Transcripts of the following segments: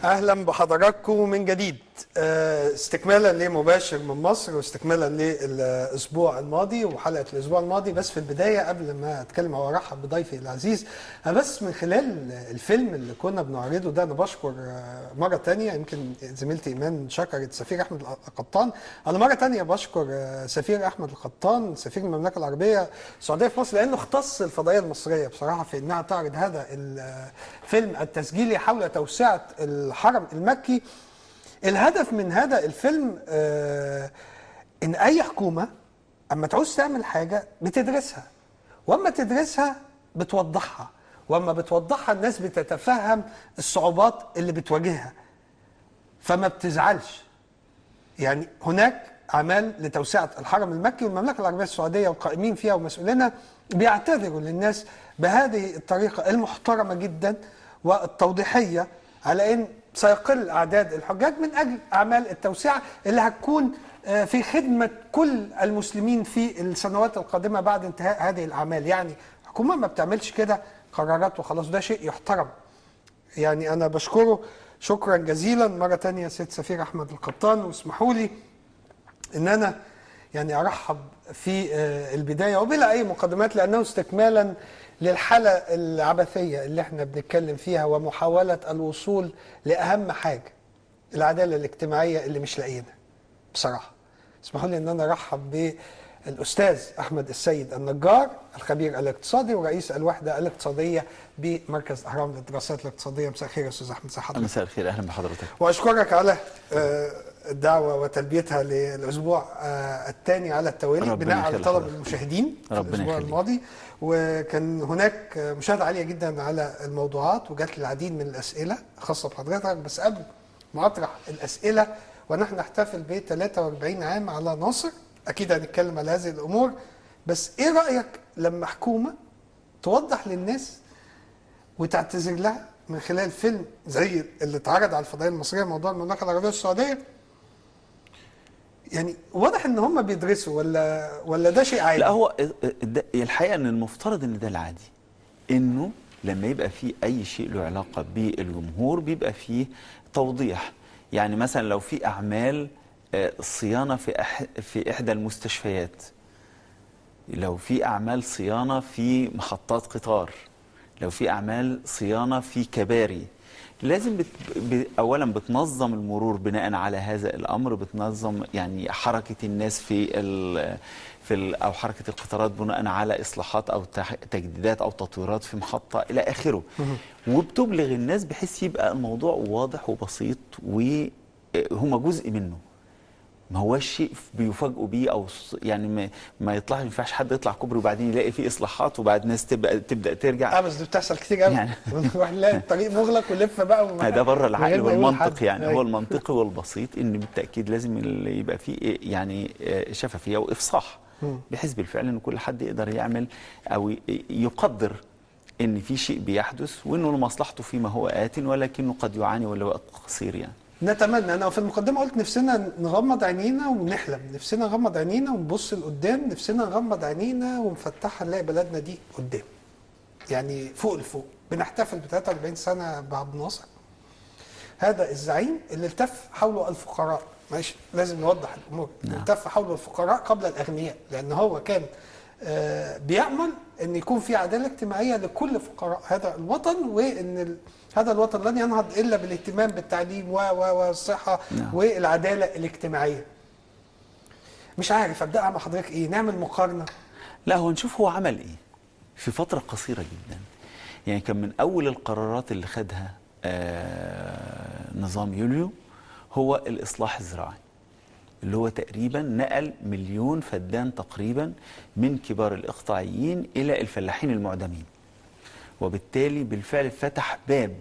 اهلا بحضراتكم من جديد. استكمالا لمباشر من مصر واستكمالا للاسبوع الماضي وحلقه الاسبوع الماضي. بس في البدايه قبل ما اتكلم او ارحب بضيفي العزيز، بس من خلال الفيلم اللي كنا بنعرضه ده انا بشكر مره ثانيه، يمكن زميلتي ايمان شكرت سفير احمد القطان، انا مره ثانيه بشكر سفير احمد القطان سفير المملكه العربيه السعوديه في مصر، لانه اختص الفضائيه المصريه بصراحه في انها تعرض هذا الفيلم التسجيلي حول توسعه الحرم المكي. الهدف من هذا الفيلم ان اي حكومه اما تعوز تعمل حاجه بتدرسها، واما تدرسها بتوضحها، واما بتوضحها الناس بتتفهم الصعوبات اللي بتواجهها فما بتزعلش. يعني هناك اعمال لتوسعه الحرم المكي، والمملكه العربيه السعوديه والقائمين فيها ومسؤولينها بيعتذروا للناس بهذه الطريقه المحترمه جدا والتوضيحيه على ان سيقل اعداد الحجاج من اجل اعمال التوسعه اللي هتكون في خدمه كل المسلمين في السنوات القادمه بعد انتهاء هذه الاعمال. يعني الحكومه ما بتعملش كده قرارات وخلاص، ده شيء يحترم. يعني انا بشكره شكرا جزيلا مره ثانيه سيد سفير احمد القطان، واسمحوا لي ان انا يعني ارحب في البدايه وبلا اي مقدمات، لانه استكمالا للحالة العبثية اللي احنا بنتكلم فيها ومحاولة الوصول لأهم حاجة، العدالة الاجتماعية اللي مش لاقيينها بصراحة. اسمحوا لي ان انا ارحب بالأستاذ أحمد السيد النجار، الخبير الاقتصادي ورئيس الوحدة الاقتصادية بمركز أهرام للدراسات الاقتصادية. مساء الخير يا أستاذ أحمد. مساء الخير، أهلا بحضرتك. وأشكرك على الدعوة وتلبيتها للأسبوع الثاني على التوالي بناء على طلب المشاهدين في الأسبوع الماضي، وكان هناك مشاهدة عالية جدا على الموضوعات وجات لي العديد من الأسئلة خاصة بحضرتك. بس قبل ما أطرح الأسئلة ونحن نحتفل ب 43 عام على ناصر، أكيد هنتكلم على هذه الأمور، بس إيه رأيك لما حكومة توضح للناس وتعتذر لها من خلال فيلم زي اللي اتعرض على الفضائية المصرية موضوع المملكة العربية السعودية؟ يعني واضح ان هم بيدرسوا ولا ده شيء عادي؟ لا، هو الحقيقه ان المفترض ان ده العادي، انه لما يبقى فيه اي شيء له علاقه بالجمهور بيبقى فيه توضيح. يعني مثلا لو في اعمال صيانه في احدى المستشفيات، لو في اعمال صيانه في محطات قطار، لو في اعمال صيانه في كباري، لازم اولا بتنظم المرور بناء على هذا الامر، بتنظم يعني حركه الناس او حركه القطارات بناء على اصلاحات او تجديدات او تطويرات في محطه الى اخره، وبتبلغ الناس بحيث يبقى الموضوع واضح وبسيط وهم جزء منه. ما هوش شيء بيفاجئوا بيه، او يعني ما يطلعش، ما ينفعش حد يطلع كوبري وبعدين يلاقي فيه اصلاحات وبعد الناس تبدا ترجع. بس دي بتحصل كتير قوي يعني نروح نلاقي الطريق مغلق ونلف بقى ده بره العقل والمنطق. يعني هو المنطقي والبسيط ان بالتاكيد لازم يبقى فيه يعني شفافيه وافصاح، بحيث بالفعل ان كل حد يقدر يعمل او يقدر ان في شيء بيحدث وانه لمصلحته فيما هو آت، ولكنه قد يعاني ولا وقت قصير. يعني نتمنى، انا في المقدمه قلت نفسنا نغمض عينينا ونحلم، نفسنا نغمض عينينا ونبص لقدام، نفسنا نغمض عينينا ونفتحها نلاقي بلدنا دي قدام، يعني فوق لفوق. بنحتفل ب 43 سنه بعبد الناصر، هذا الزعيم اللي التف حوله الفقراء. ماشي، لازم نوضح الامور. التف حوله الفقراء قبل الاغنياء، لان هو كان بيعمل ان يكون في عداله اجتماعيه لكل فقراء هذا الوطن، وان هذا الوطن لن ينهض الا بالاهتمام بالتعليم والصحه والعداله الاجتماعيه. مش عارف ابداها مع حضرتك ايه، نعمل مقارنه؟ لا، هو نشوف هو عمل ايه في فتره قصيره جدا. يعني كان من اول القرارات اللي خدها نظام يوليو هو الاصلاح الزراعي، اللي هو تقريبا نقل 1,000,000 فدان تقريبا من كبار الاقطاعيين الى الفلاحين المعدمين، وبالتالي بالفعل فتح باب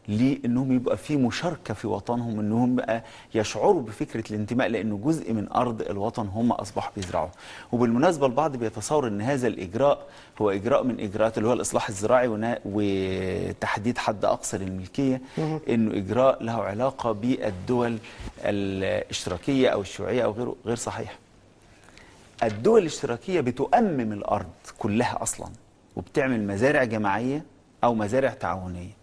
لانهم يبقى في مشاركه في وطنهم، انهم بقى يشعروا بفكره الانتماء، لانه جزء من ارض الوطن هم اصبحوا بيزرعوه. وبالمناسبه البعض بيتصور ان هذا الاجراء هو اجراء من اجراءات اللي هو الاصلاح الزراعي وتحديد حد اقصى للملكيه، انه اجراء له علاقه بالدول الاشتراكيه او الشيوعيه او غيره. غير صحيح. الدول الاشتراكيه بتؤمم الارض كلها اصلا، وبتعمل مزارع جماعيه او مزارع تعاونيه،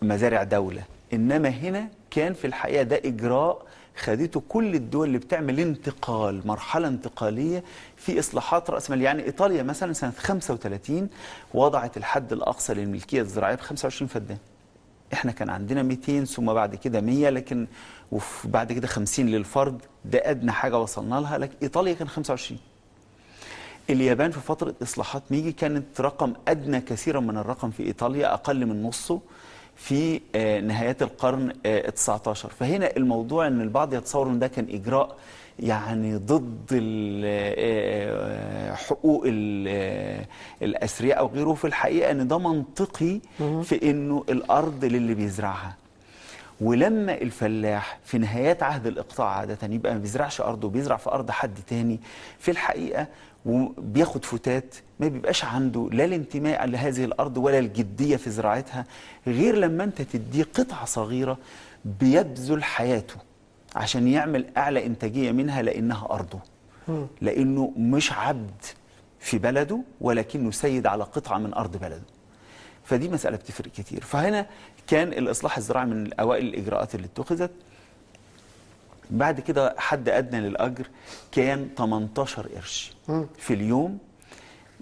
مزارع دولة، انما هنا كان في الحقيقه ده اجراء خدته كل الدول اللي بتعمل انتقال، مرحله انتقاليه في اصلاحات راس مال. يعني ايطاليا مثلا سنه 35 وضعت الحد الاقصى للملكيه الزراعيه ب 25 فدان. احنا كان عندنا 200 ثم بعد كده 100، لكن وبعد كده 50 للفرد، ده ادنى حاجه وصلنا لها. لكن ايطاليا كان 25. اليابان في فتره اصلاحات ميجي كانت رقم ادنى كثيرا من الرقم في ايطاليا، اقل من نصه في نهايات القرن 19. فهنا الموضوع ان البعض يتصور ان ده كان اجراء يعني ضد حقوق الأثرياء أو غيره. في الحقيقة أن ده منطقي في أنه الأرض للي بيزرعها. ولما الفلاح في نهايات عهد الإقطاع عادة يبقى ما بيزرعش أرضه وبيزرع في أرض حد تاني، في الحقيقة وبياخد فتات، ما بيبقاش عنده لا الانتماء لهذه الأرض ولا الجدية في زراعتها، غير لما أنت تديه قطعة صغيرة بيبذل حياته عشان يعمل أعلى إنتاجية منها، لأنها أرضه، لأنه مش عبد في بلده ولكنه سيد على قطعة من أرض بلده. فدي مسألة بتفرق كتير. فهنا كان الإصلاح الزراعي من أوائل الإجراءات اللي اتخذت. بعد كده حد أدنى للأجر كان 18 قرش في اليوم،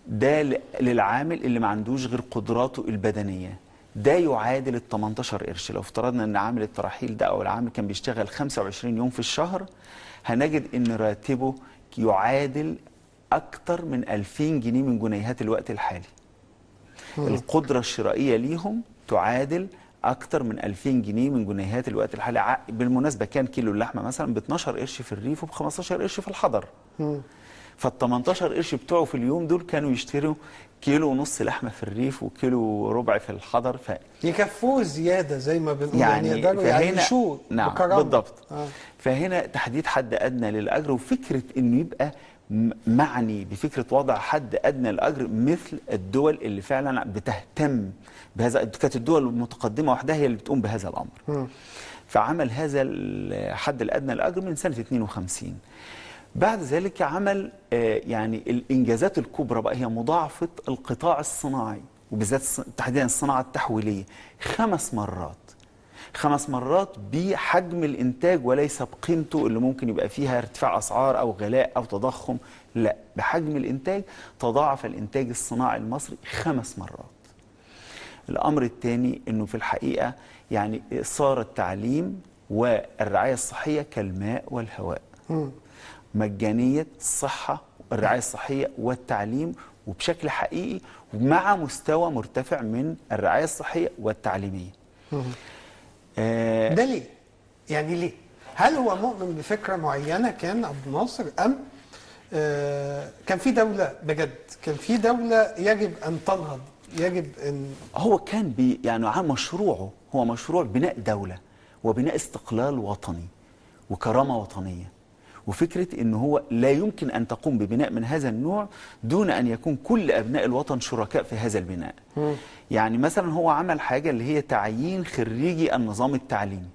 ده للعامل اللي ما عندوش غير قدراته البدنية. ده يعادل ال 18 قرش. لو افترضنا ان عامل الترحيل ده او العامل كان بيشتغل 25 يوم في الشهر، هنجد ان راتبه يعادل اكتر من 2000 جنيه من جنيهات الوقت الحالي. القدرة الشرائية ليهم تعادل اكتر من 2000 جنيه من جنيهات الوقت الحالي. بالمناسبة كان كيلو اللحمة مثلا ب 12 قرش في الريف وب 15 قرش في الحضر. فال 18 قرش بتوعه في اليوم دول كانوا يشتروا كيلو ونص لحمه في الريف وكيلو ربع في الحضر. يكفوه زياده زي ما بنقول، يعني يقدروا يعيشوه نعم بكرامه. بالضبط. فهنا تحديد حد ادنى للاجر، وفكره انه يبقى معني بفكره وضع حد ادنى للاجر مثل الدول اللي فعلا بتهتم بهذا. كانت الدول المتقدمه وحدها هي اللي بتقوم بهذا الامر. فعمل هذا الحد الادنى للاجر من سنه 52. بعد ذلك عمل يعني الإنجازات الكبرى بقى هي مضاعفة القطاع الصناعي، وبالذات تحديدا الصناعة التحويلية 5 مرات. 5 مرات بحجم الإنتاج وليس بقيمته اللي ممكن يبقى فيها ارتفاع أسعار أو غلاء أو تضخم، لا، بحجم الإنتاج تضاعف الإنتاج الصناعي المصري 5 مرات. الأمر الثاني أنه في الحقيقة يعني صار التعليم والرعاية الصحية كالماء والهواء. مجانية الصحة، الرعاية الصحية والتعليم، وبشكل حقيقي ومع مستوى مرتفع من الرعاية الصحية والتعليمية. ده ليه؟ يعني ليه؟ هل هو مؤمن بفكرة معينة كان عبد الناصر، أم كان في دولة بجد، كان في دولة يجب أن تنهض، يجب أن هو كان يعني عن مشروعه هو مشروع بناء دولة وبناء استقلال وطني وكرامة وطنية، وفكرة أنه هو لا يمكن أن تقوم ببناء من هذا النوع دون أن يكون كل أبناء الوطن شركاء في هذا البناء. يعني مثلا هو عمل حاجة اللي هي تعيين خريجي النظام التعليمي،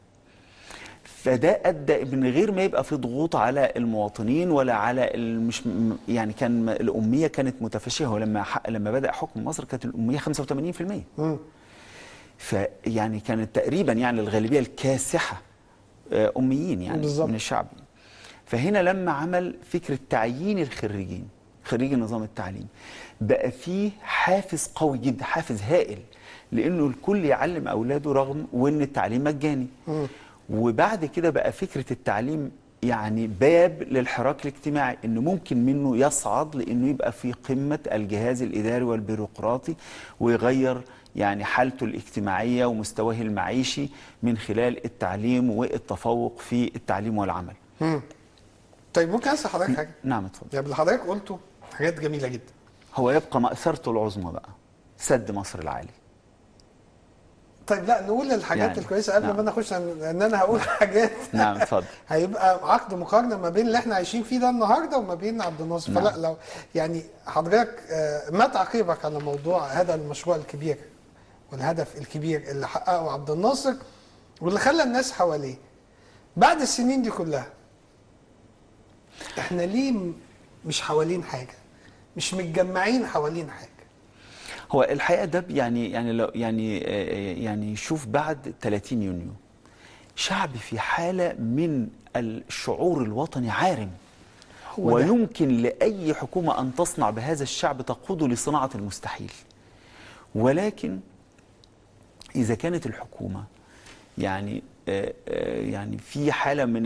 فده أدى من غير ما يبقى في ضغوط على المواطنين ولا على مش يعني كان الأمية كانت متفشية. ولما بدأ حكم مصر كانت الأمية 85%. فيعني كانت تقريبا يعني الغالبية الكاسحة أميين يعني بالزبط. من الشعب. فهنا لما عمل فكرة تعيين الخريجين، خريجي النظام التعليمي، بقى فيه حافز قوي جدا، حافز هائل، لأنه الكل يعلم أولاده رغم وأن التعليم مجاني. وبعد كده بقى فكرة التعليم يعني باب للحراك الاجتماعي، انه ممكن منه يصعد لانه يبقى في قمة الجهاز الاداري والبيروقراطي ويغير يعني حالته الاجتماعية ومستواه المعيشي من خلال التعليم والتفوق في التعليم والعمل. طيب ممكن اسال حضرتك حاجة؟ نعم اتفضل. يعني اللي حضرتك قلته حاجات جميلة جدا. هو يبقى مأثرته العظمى بقى سد مصر العالي. طيب لا نقول الحاجات يعني الكويسه قبل ما انا اخش، ان انا هقول حاجات. نعم اتفضل. هيبقى عقد مقارنه ما بين اللي احنا عايشين فيه ده النهارده وما بين عبد الناصر. فلا لو يعني حضرتك ما تعقيبك على موضوع هذا المشروع الكبير والهدف الكبير اللي حققه عبد الناصر واللي خلى الناس حواليه بعد السنين دي كلها؟ احنا ليه مش حوالين حاجه، مش متجمعين حوالين حاجه؟ هو الحقيقه ده يعني لو يعني شوف بعد 30 يونيو شعب في حالة من الشعور الوطني عارم، هو ده. ويمكن لأي حكومة أن تصنع بهذا الشعب، تقوده لصناعة المستحيل. ولكن إذا كانت الحكومة يعني يعني في حالة من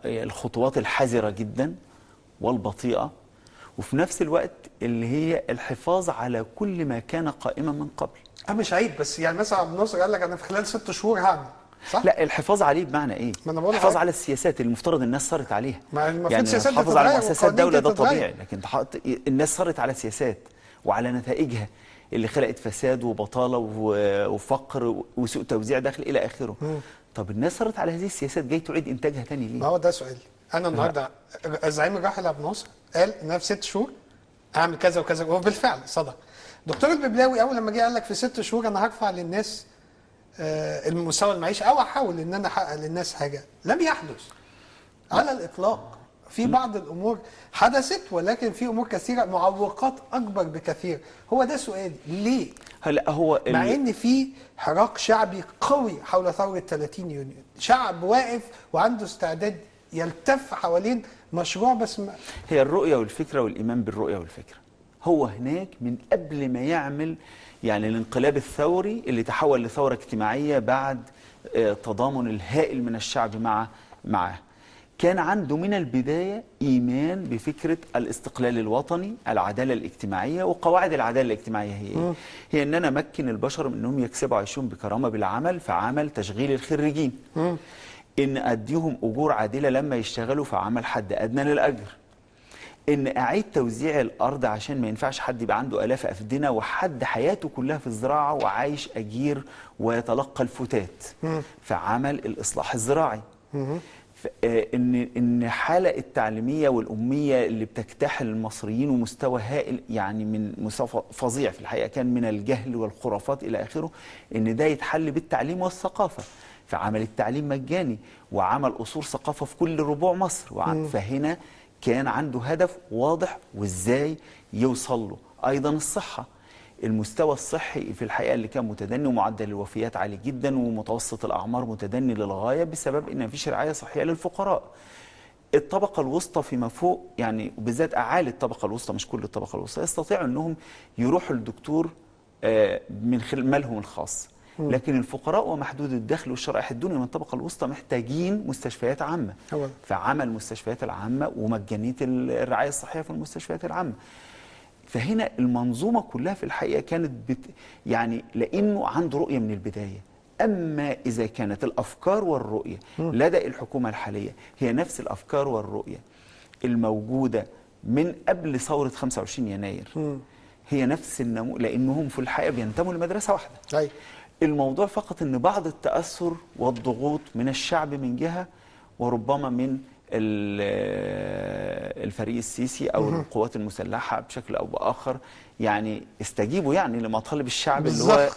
الخطوات الحذرة جدا والبطيئة، وفي نفس الوقت اللي هي الحفاظ على كل ما كان قائما من قبل. مش عيب، بس يعني مثلا عبد الناصر قال لك انا في خلال 6 شهور هعمل، صح؟ لا، الحفاظ عليه بمعنى ايه؟ ما أنا بقول الحفاظ لحضرتك. على السياسات اللي المفترض الناس صارت عليها. ما المفروض يعني سياسات تحافظ على بتتغير مؤسسات وقوانين دولة، ده بتتغير. طبيعي، لكن الناس صارت على سياسات وعلى نتائجها اللي خلقت فساد وبطالة وفقر وسوء توزيع داخل إلى آخره. طب الناس صارت على هذه السياسات، جاي تعيد إنتاجها تاني ليه؟ ما هو ده سؤالي. انا النهارده الزعيم الراحل عبد الناصر قال ان انا في 6 شهور اعمل كذا وكذا، وهو بالفعل صدق. دكتور الببلاوي اول لما جه قال لك في 6 شهور انا هرفع للناس المستوى المعيشي، او احاول ان انا احقق للناس حاجه، لم يحدث على الاطلاق. في بعض الامور حدثت، ولكن في امور كثيره معوقات اكبر بكثير. هو ده سؤالي، ليه؟ هلا هو مع ان في حراك شعبي قوي حول ثوره 30 يونيو، شعب واقف وعنده استعداد يلتف حوالين مشروع، بس ما هي الرؤية والفكرة والإيمان بالرؤية والفكرة. هو هناك من قبل ما يعمل يعني الانقلاب الثوري اللي تحول لثورة اجتماعية بعد تضامن الهائل من الشعب معه، كان عنده من البداية إيمان بفكرة الاستقلال الوطني، العدالة الاجتماعية. وقواعد العدالة الاجتماعية هي إيه؟ هي أن أنا أمكن البشر من أنهم يكسبوا عيشهم بكرامة بالعمل، فعمل تشغيل الخريجين، إن أديهم أجور عادلة لما يشتغلوا، فعمل حد أدنى للأجر، إن أعيد توزيع الأرض عشان ما ينفعش حد يبقى عنده آلاف أفدنة وحد حياته كلها في الزراعة وعايش أجير ويتلقى الفتات، فعمل الإصلاح الزراعي. ان حاله التعليميه والاميه اللي بتجتاح المصريين، ومستوى هائل يعني من مستوى فظيع في الحقيقه كان من الجهل والخرافات الى اخره، ان ده يتحل بالتعليم والثقافه، فعمل التعليم مجاني وعمل قصور ثقافه في كل ربوع مصر. فهنا كان عنده هدف واضح وازاي يوصل له. ايضا الصحه، المستوى الصحي في الحقيقه اللي كان متدني، ومعدل الوفيات عالي جدا، ومتوسط الاعمار متدني للغايه بسبب ان مفيش رعايه صحيه للفقراء. الطبقه الوسطى فيما فوق يعني، وبالذات اعالي الطبقه الوسطى مش كل الطبقه الوسطى، يستطيعوا انهم يروحوا للدكتور من خلال مالهم الخاص. لكن الفقراء ومحدود الدخل والشرائح الدنيا من الطبقه الوسطى محتاجين مستشفيات عامه، فعمل المستشفيات العامه ومجانيه الرعايه الصحيه في المستشفيات العامه. فهنا المنظومة كلها في الحقيقة كانت يعني لأنه عنده رؤية من البداية. أما إذا كانت الأفكار والرؤية لدى الحكومة الحالية هي نفس الأفكار والرؤية الموجودة من قبل ثورة 25 يناير، هي نفس لأنهم في الحقيقة بينتموا لمدرسة واحدة. الموضوع فقط أن بعض التأثر والضغوط من الشعب من جهة، وربما من الفريق السيسي او القوات المسلحه بشكل او باخر، يعني استجيبوا يعني لمطالب الشعب بالزبط.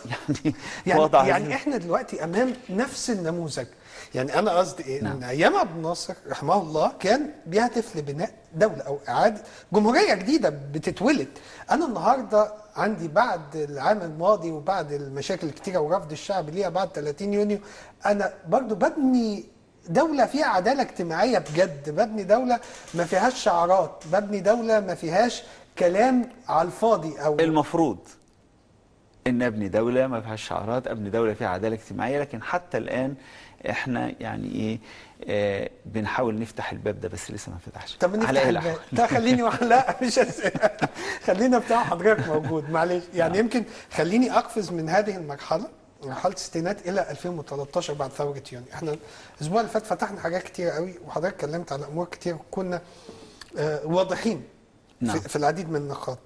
اللي هو يعني احنا دلوقتي امام نفس النموذج. يعني انا قصدي ايه؟ نعم. ان ايام عبد الناصر رحمه الله كان بيهدف لبناء دوله او اعاده جمهوريه جديده بتتولد. انا النهارده عندي بعد العام الماضي وبعد المشاكل الكتيره ورفض الشعب ليها بعد 30 يونيو، انا برضو ببني دولة فيها عدالة اجتماعية بجد، ببني دولة ما فيهاش شعارات، ببني دولة ما فيهاش كلام على الفاضي. أو المفروض ان ابني دولة ما فيهاش شعارات، ابني دولة فيها عدالة اجتماعية، لكن حتى الآن احنا يعني ايه بنحاول نفتح الباب ده، بس لسه ما فتحش. طب نفتح الباب. طب خليني لا مش خلينا بتاع حضرتك موجود، معلش يعني يمكن خليني أقفز من هذه المرحلة، مرحله الستينات الى 2013 بعد ثوره يونيو. احنا الاسبوع اللي فات فتحنا حاجات كتير قوي، وحضرتك اتكلمت على امور كتير وكنا واضحين في العديد من النقاط.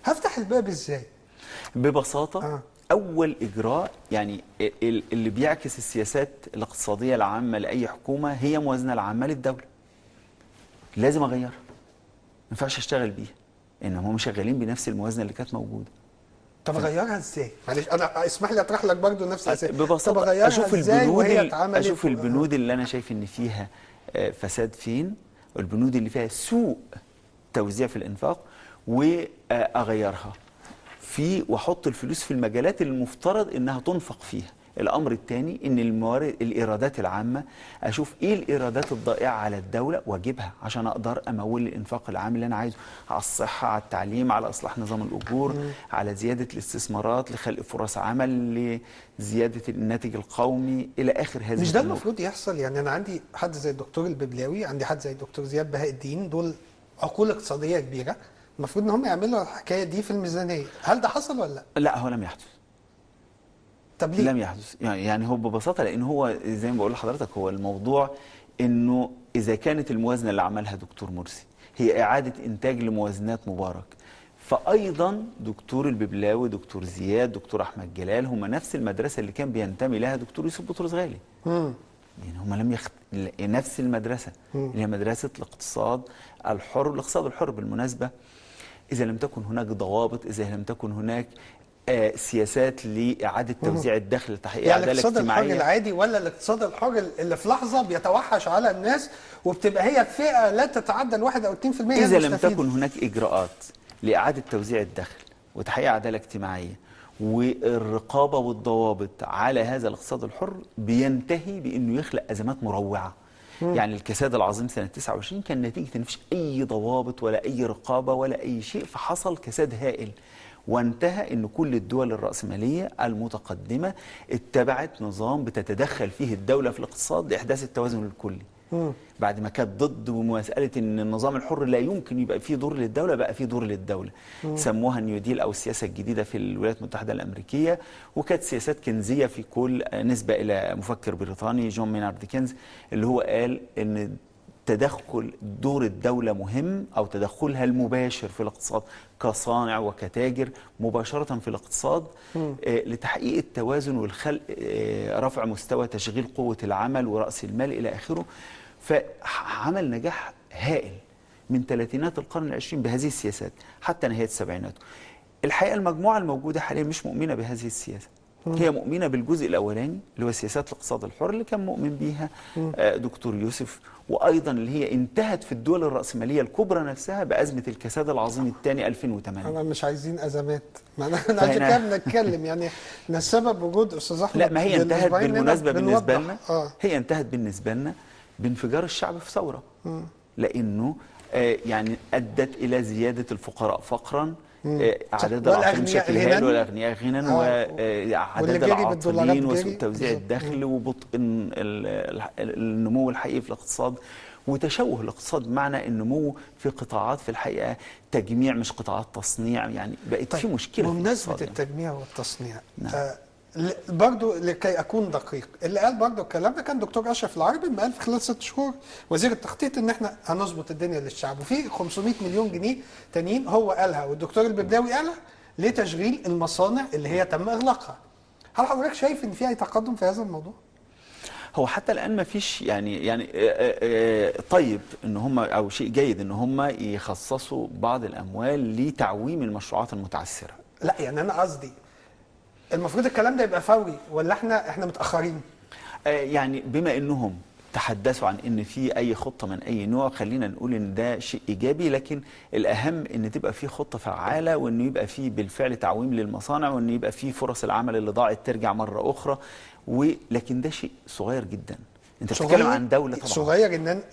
هفتح الباب ازاي؟ ببساطه اول اجراء يعني اللي بيعكس السياسات الاقتصاديه العامه لاي حكومه هي موازنه العامه للدوله. لازم اغيرها، ما ينفعش اشتغل بيها، انهم هم شغالين بنفس الموازنه اللي كانت موجوده. طب اغيرها ازاي؟ معلش انا اسمح لي اطرح لك برضه نفس الاسئله. ببساطه طب اغيرها اشوف ازاي وهي البنود اتعملت اشوف البنود اللي انا شايف ان فيها فساد فين، والبنود اللي فيها سوء توزيع في الانفاق، واغيرها واحط الفلوس في المجالات اللي المفترض انها تنفق فيها. الامر الثاني ان الموارد الايرادات العامه اشوف ايه الايرادات الضائعه على الدوله واجيبها عشان اقدر امول الانفاق العام اللي انا عايزه، على الصحه، على التعليم، على اصلاح نظام الاجور، على زياده الاستثمارات، لخلق فرص عمل، لزياده الناتج القومي الى اخر هذه مش ده الامور. المفروض يحصل؟ يعني انا عندي حد زي الدكتور الببلاوي، عندي حد زي الدكتور زياد بهاء الدين، دول عقول اقتصاديه كبيره، المفروض ان هم يعملوا الحكايه دي في الميزانيه. هل ده حصل ولا لا؟ لا، هو لم يحدث. طب ليه؟ لم يحدث، يعني هو ببساطه لان هو زي ما بقول لحضرتك، هو الموضوع انه اذا كانت الموازنه اللي عملها دكتور مرسي هي اعاده انتاج لموازنات مبارك، فايضا دكتور الببلاوي، دكتور زياد، دكتور احمد جلال هم نفس المدرسه اللي كان بينتمي لها دكتور يوسف بطرس غالي. يعني هم لم نفس المدرسه اللي هي مدرسه الاقتصاد الحر. الاقتصاد الحر بالمناسبه اذا لم تكن هناك ضوابط، اذا لم تكن هناك سياسات لإعادة توزيع الدخل لتحقيق يعني عدالة الاقتصاد الحر اجتماعية. العادي ولا الاقتصاد الحر اللي في لحظه بيتوحش على الناس وبتبقى هي فئه لا تتعدى ال1 أو 2% هي إذا لم المستفيدة؟ تكن هناك إجراءات لإعادة توزيع الدخل وتحقيق عدالة اجتماعية والرقابة والضوابط على هذا الاقتصاد الحر، بينتهي بأنه يخلق أزمات مروعة. يعني الكساد العظيم سنة 29 كان نتيجة أن مفيش أي ضوابط ولا أي رقابة ولا أي شيء، فحصل كساد هائل، وانتهى أن كل الدول الرأسمالية المتقدمة اتبعت نظام بتتدخل فيه الدولة في الاقتصاد لإحداث التوازن الكلي. بعد ما كانت ضد ومسألة أن النظام الحر لا يمكن يبقى فيه دور للدولة، بقى فيه دور للدولة. سموها نيو ديل أو السياسة الجديدة في الولايات المتحدة الأمريكية، وكانت سياسات كنزية في كل نسبة إلى مفكر بريطاني جون مينارد كينز، اللي هو قال أن تدخل دور الدولة مهم، أو تدخلها المباشر في الاقتصاد كصانع وكتاجر مباشرة في الاقتصاد لتحقيق التوازن والخلق، رفع مستوى تشغيل قوة العمل ورأس المال إلى آخره. فعمل نجاح هائل من ثلاثينات القرن العشرين بهذه السياسات حتى نهاية السبعينات. الحقيقة المجموعة الموجودة حاليا مش مؤمنة بهذه السياسة، هي مؤمنة بالجزء الأولاني اللي هو سياسات الاقتصاد الحر اللي كان مؤمن بيها دكتور يوسف، وأيضا اللي هي انتهت في الدول الرأسمالية الكبرى نفسها بأزمة الكساد العظيم الثاني 2008. أنا مش عايزين أزمات، ما أنا عشان كده بنتكلم يعني إن السبب وجود أستاذ أحمد. لا، ما هي انتهت بالمناسبة بالنسبة لنا، هي انتهت بالنسبة لنا بانفجار الشعب في ثورة، لأنه يعني أدت إلى زيادة الفقراء فقرا، أعداد العاطلين بشكل هائل والأغنياء غنى، وأعداد العاطلين وسوء توزيع الدخل وبطء النمو الحقيقي في الاقتصاد، وتشوه الاقتصاد بمعنى النمو في قطاعات في الحقيقة تجميع مش قطاعات تصنيع. يعني بقت في مشكلة. بمناسبة التجميع والتصنيع، برضو لكي أكون دقيق، اللي قال برضو الكلام ده كان دكتور أشرف العربي، ما قال في خلال 6 شهور وزير التخطيط إن إحنا هنظبط الدنيا للشعب، وفي 500 مليون جنيه تانيين هو قالها والدكتور الببلاوي قالها لتشغيل المصانع اللي هي تم إغلاقها. هل حضرتك شايف إن في أي تقدم في هذا الموضوع؟ هو حتى الآن ما فيش يعني طيب إن هم، أو شيء جيد إن هم يخصصوا بعض الأموال لتعويم المشروعات المتعثرة. لا يعني أنا قصدي المفروض الكلام ده يبقى فوري ولا احنا متأخرين؟ يعني بما انهم تحدثوا عن ان في اي خطه من اي نوع، خلينا نقول ان ده شيء ايجابي، لكن الاهم ان تبقى في خطه فعاله، وانه يبقى في بالفعل تعويم للمصانع، وان يبقى في فرص العمل اللي ضاعت ترجع مره اخرى. ولكن ده شيء صغير جدا. انت بتتكلم عن دوله طبعا صغير ان انت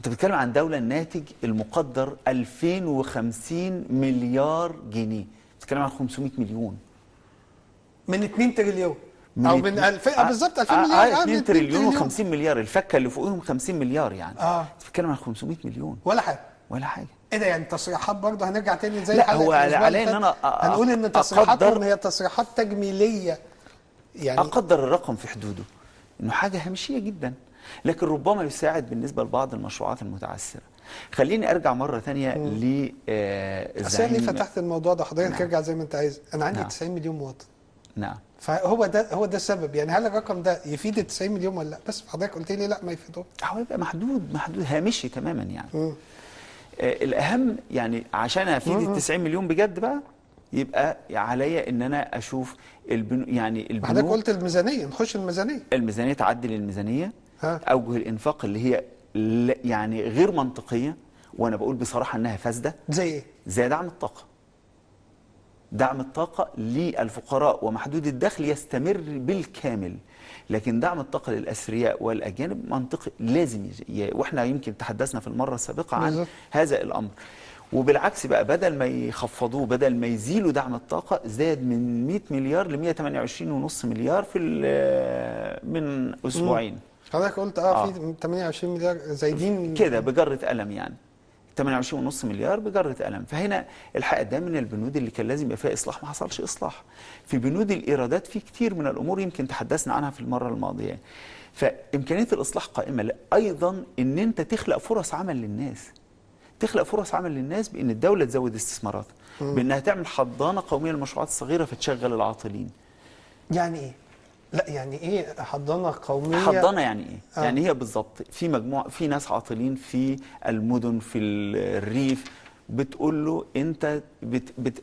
بتتكلم عن دوله الناتج المقدر 2050 مليار جنيه، بتتكلم عن 500 مليون من 2 تريليون او من 2000 بالظبط 2000 مليار. 2 تريليون و50 مليار، الفكه اللي فوقهم 50 مليار يعني. بتتكلم عن 500 مليون ولا حاجه. ولا حاجه. ايه ده؟ يعني تصريحات برضه هنرجع تاني زي لا، هو علي ان انا هنقول ان تصريحاتهم هي تصريحات تجميليه، يعني اقدر الرقم في حدوده انه حاجه هامشيه جدا، لكن ربما يساعد بالنسبه لبعض المشروعات المتعثره. خليني ارجع مره ثانيه للزعيم. ليه فتحت الموضوع ده حضرتك؟ ارجع زي ما انت عايز. انا عندي 90 مليون مواطن. نعم. فهو ده السبب. يعني هل الرقم ده يفيد ال 90 مليون ولا لا؟ بس حضرتك قلت لي لا ما يفيدوش. هو يبقى محدود هامشي تماما يعني. الاهم يعني عشان افيد ال 90 مليون بجد بقى، يبقى عليا ان انا اشوف يعني البنوك. حضرتك قلت الميزانيه، نخش الميزانيه، تعدل الميزانيه، اوجه الانفاق اللي هي يعني غير منطقيه، وانا بقول بصراحه انها فاسده. زي ايه؟ زي دعم الطاقه. دعم الطاقة للفقراء ومحدود الدخل يستمر بالكامل، لكن دعم الطاقة للأثرياء والأجانب منطقي لازم وإحنا يمكن تحدثنا في المرة السابقة عن بالظبط. هذا الأمر. وبالعكس بقى، بدل ما يخفضوه، بدل ما يزيلوا دعم الطاقة، زاد من 100 مليار ل 128.5 مليار من أسبوعين. حضرتك قلت في 28 مليار زايدين كده بجرة قلم يعني، 28.5 مليار بجرة قلم. فهنا الحقيقة ده من البنود اللي كان لازم يبقى فيها إصلاح، ما حصلش إصلاح. في بنود الإيرادات في كتير من الأمور يمكن تحدثنا عنها في المرة الماضية. فإمكانية الإصلاح قائمة. أيضا إن أنت تخلق فرص عمل للناس، تخلق فرص عمل للناس بأن الدولة تزود استثماراتها، بأنها تعمل حضانة قومية للمشروعات الصغيرة فتشغل العاطلين. يعني إيه؟ لا يعني ايه حضانه قوميه؟ حضانه يعني ايه؟ يعني هي بالظبط في مجموعه، في ناس عاطلين في المدن في الريف، بتقول له انت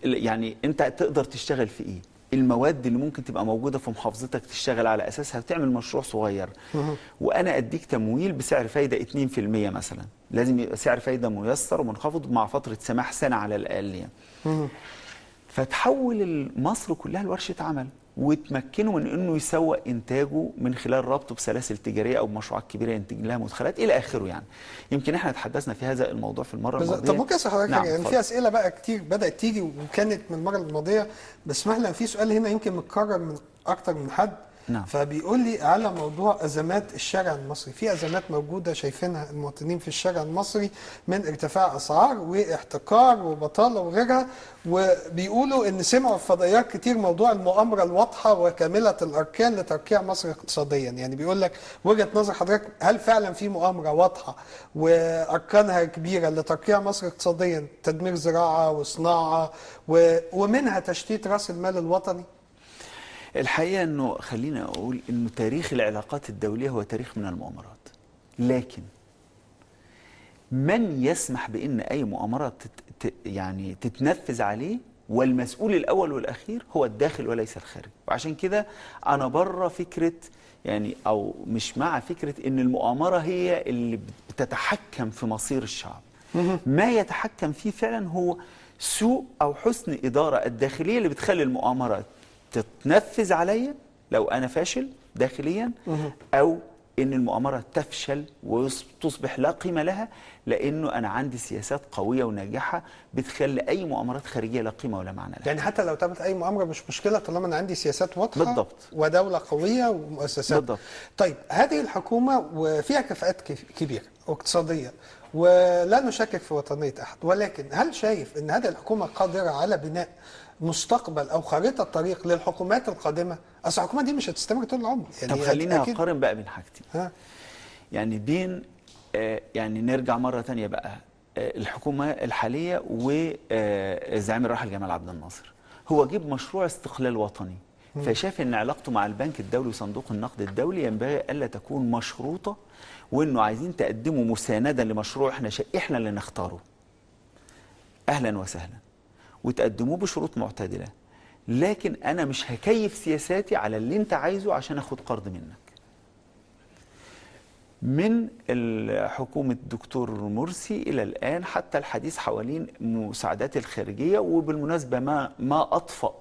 يعني انت تقدر تشتغل في ايه؟ المواد اللي ممكن تبقى موجوده في محافظتك تشتغل على اساسها وتعمل مشروع صغير. وانا اديك تمويل بسعر فايده 2% مثلا، لازم يبقى سعر فايده ميسر ومنخفض مع فتره سماح سنه على الاقل يعني. فتحول مصر كلها لورشه عمل، وتمكنه من انه يسوق انتاجه من خلال ربطه بسلاسل تجاريه او بمشروعات كبيره ينتج لها مدخلات الى اخره يعني. يمكن احنا تحدثنا في هذا الموضوع في المره الماضيه. طب ممكن اسال حضرتك نعم حاجه؟ يعني في اسئله بقى كتير بدات تيجي وكانت من المره الماضيه، بس اسمح لي في سؤال هنا يمكن متكرر من اكتر من حد. نعم. فبيقول لي على موضوع ازمات الشارع المصري، في ازمات موجوده شايفينها المواطنين في الشارع المصري من ارتفاع اسعار واحتكار وبطاله وغيرها، وبيقولوا ان سمعوا في فضائيات كتير موضوع المؤامره الواضحه وكامله الاركان لتركيع مصر اقتصاديا. يعني بيقول لك وجهه نظر حضرتك، هل فعلا في مؤامره واضحه واركانها كبيره لتركيع مصر اقتصاديا، تدمير زراعه وصناعه ومنها تشتيت راس المال الوطني؟ الحقيقه انه خلينا اقول انه تاريخ العلاقات الدوليه هو تاريخ من المؤامرات، لكن من يسمح بان اي مؤامره يعني تتنفذ عليه، والمسؤول الاول والاخير هو الداخل وليس الخارج. وعشان كده انا بره فكره يعني، او مش مع فكره ان المؤامره هي اللي بتتحكم في مصير الشعب. ما يتحكم فيه فعلا هو سوء او حسن اداره الداخليه اللي بتخلي المؤامره تتنفذ عليا لو انا فاشل داخليا، او ان المؤامره تفشل وتصبح لا قيمه لها لانه انا عندي سياسات قويه وناجحه بتخلي اي مؤامرات خارجيه لا قيمه ولا معنى لها. يعني حتى لو تمت اي مؤامره مش مشكله طالما انا عندي سياسات واضحه. بالضبط. ودوله قويه ومؤسسات. بالضبط. طيب هذه الحكومه وفيها كفاءات كبيره واقتصاديه، ولا نشكك في وطنيه احد، ولكن هل شايف ان هذه الحكومه قادره على بناء مستقبل او خريطه طريق للحكومات القادمه؟ اصل الحكومه دي مش هتستمر طول العمر يعني. طب خلينا اقارن بقى بين حاجتين. يعني بين يعني نرجع مره ثانيه بقى الحكومه الحاليه والزعيم الراحل جمال عبد الناصر. هو جيب مشروع استقلال وطني، فشاف ان علاقته مع البنك الدولي وصندوق النقد الدولي ينبغي الا تكون مشروطه، وانه عايزين تقدموا مسانده لمشروع احنا اللي نختاره. اهلا وسهلا، وتقدموه بشروط معتدله، لكن انا مش هكيف سياساتي على اللي انت عايزه عشان اخد قرض منك. من حكومة الدكتور مرسي إلى الآن حتى الحديث حوالين المساعدات الخارجية، وبالمناسبة ما أطفأ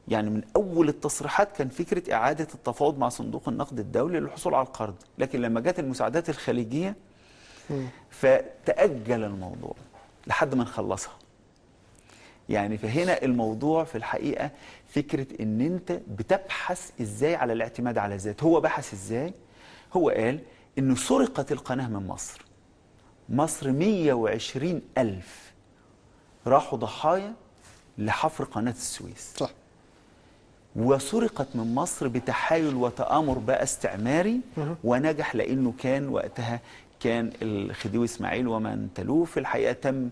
يعني من أول التصريحات كان فكرة إعادة التفاوض مع صندوق النقد الدولي للحصول على القرض، لكن لما جت المساعدات الخارجية فتأجل الموضوع لحد ما نخلصها. يعني فهنا الموضوع في الحقيقة فكرة إن أنت بتبحث إزاي على الاعتماد على الذات. هو بحث إزاي؟ هو قال إنه سرقت القناة من مصر. مصر 120,000 راحوا ضحايا لحفر قناة السويس. صح. وسرقت من مصر بتحايل وتآمر بقى استعماري، ونجح لأنه كان وقتها كان الخديوي إسماعيل ومن تلوه في الحقيقة تم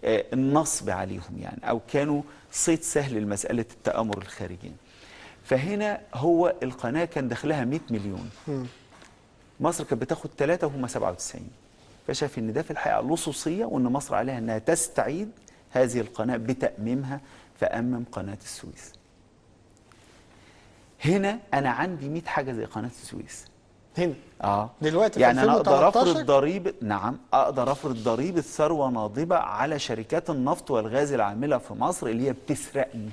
النصب عليهم يعني، أو كانوا صيد سهل لمسألة التآمر الخارجي. فهنا هو القناة كان دخلها 100 مليون. مصر كانت بتاخد 3 وهم 97. فشاف ان ده في الحقيقه لصوصيه، وان مصر عليها انها تستعيد هذه القناه بتاميمها، فامم قناه السويس. هنا انا عندي 100 حاجه زي قناه السويس. هنا دلوقتي يعني في انا اقدر 2013 افرض ضريبه، نعم اقدر افرض ضريبه ثروه ناضبه على شركات النفط والغاز العامله في مصر اللي هي بتسرقني.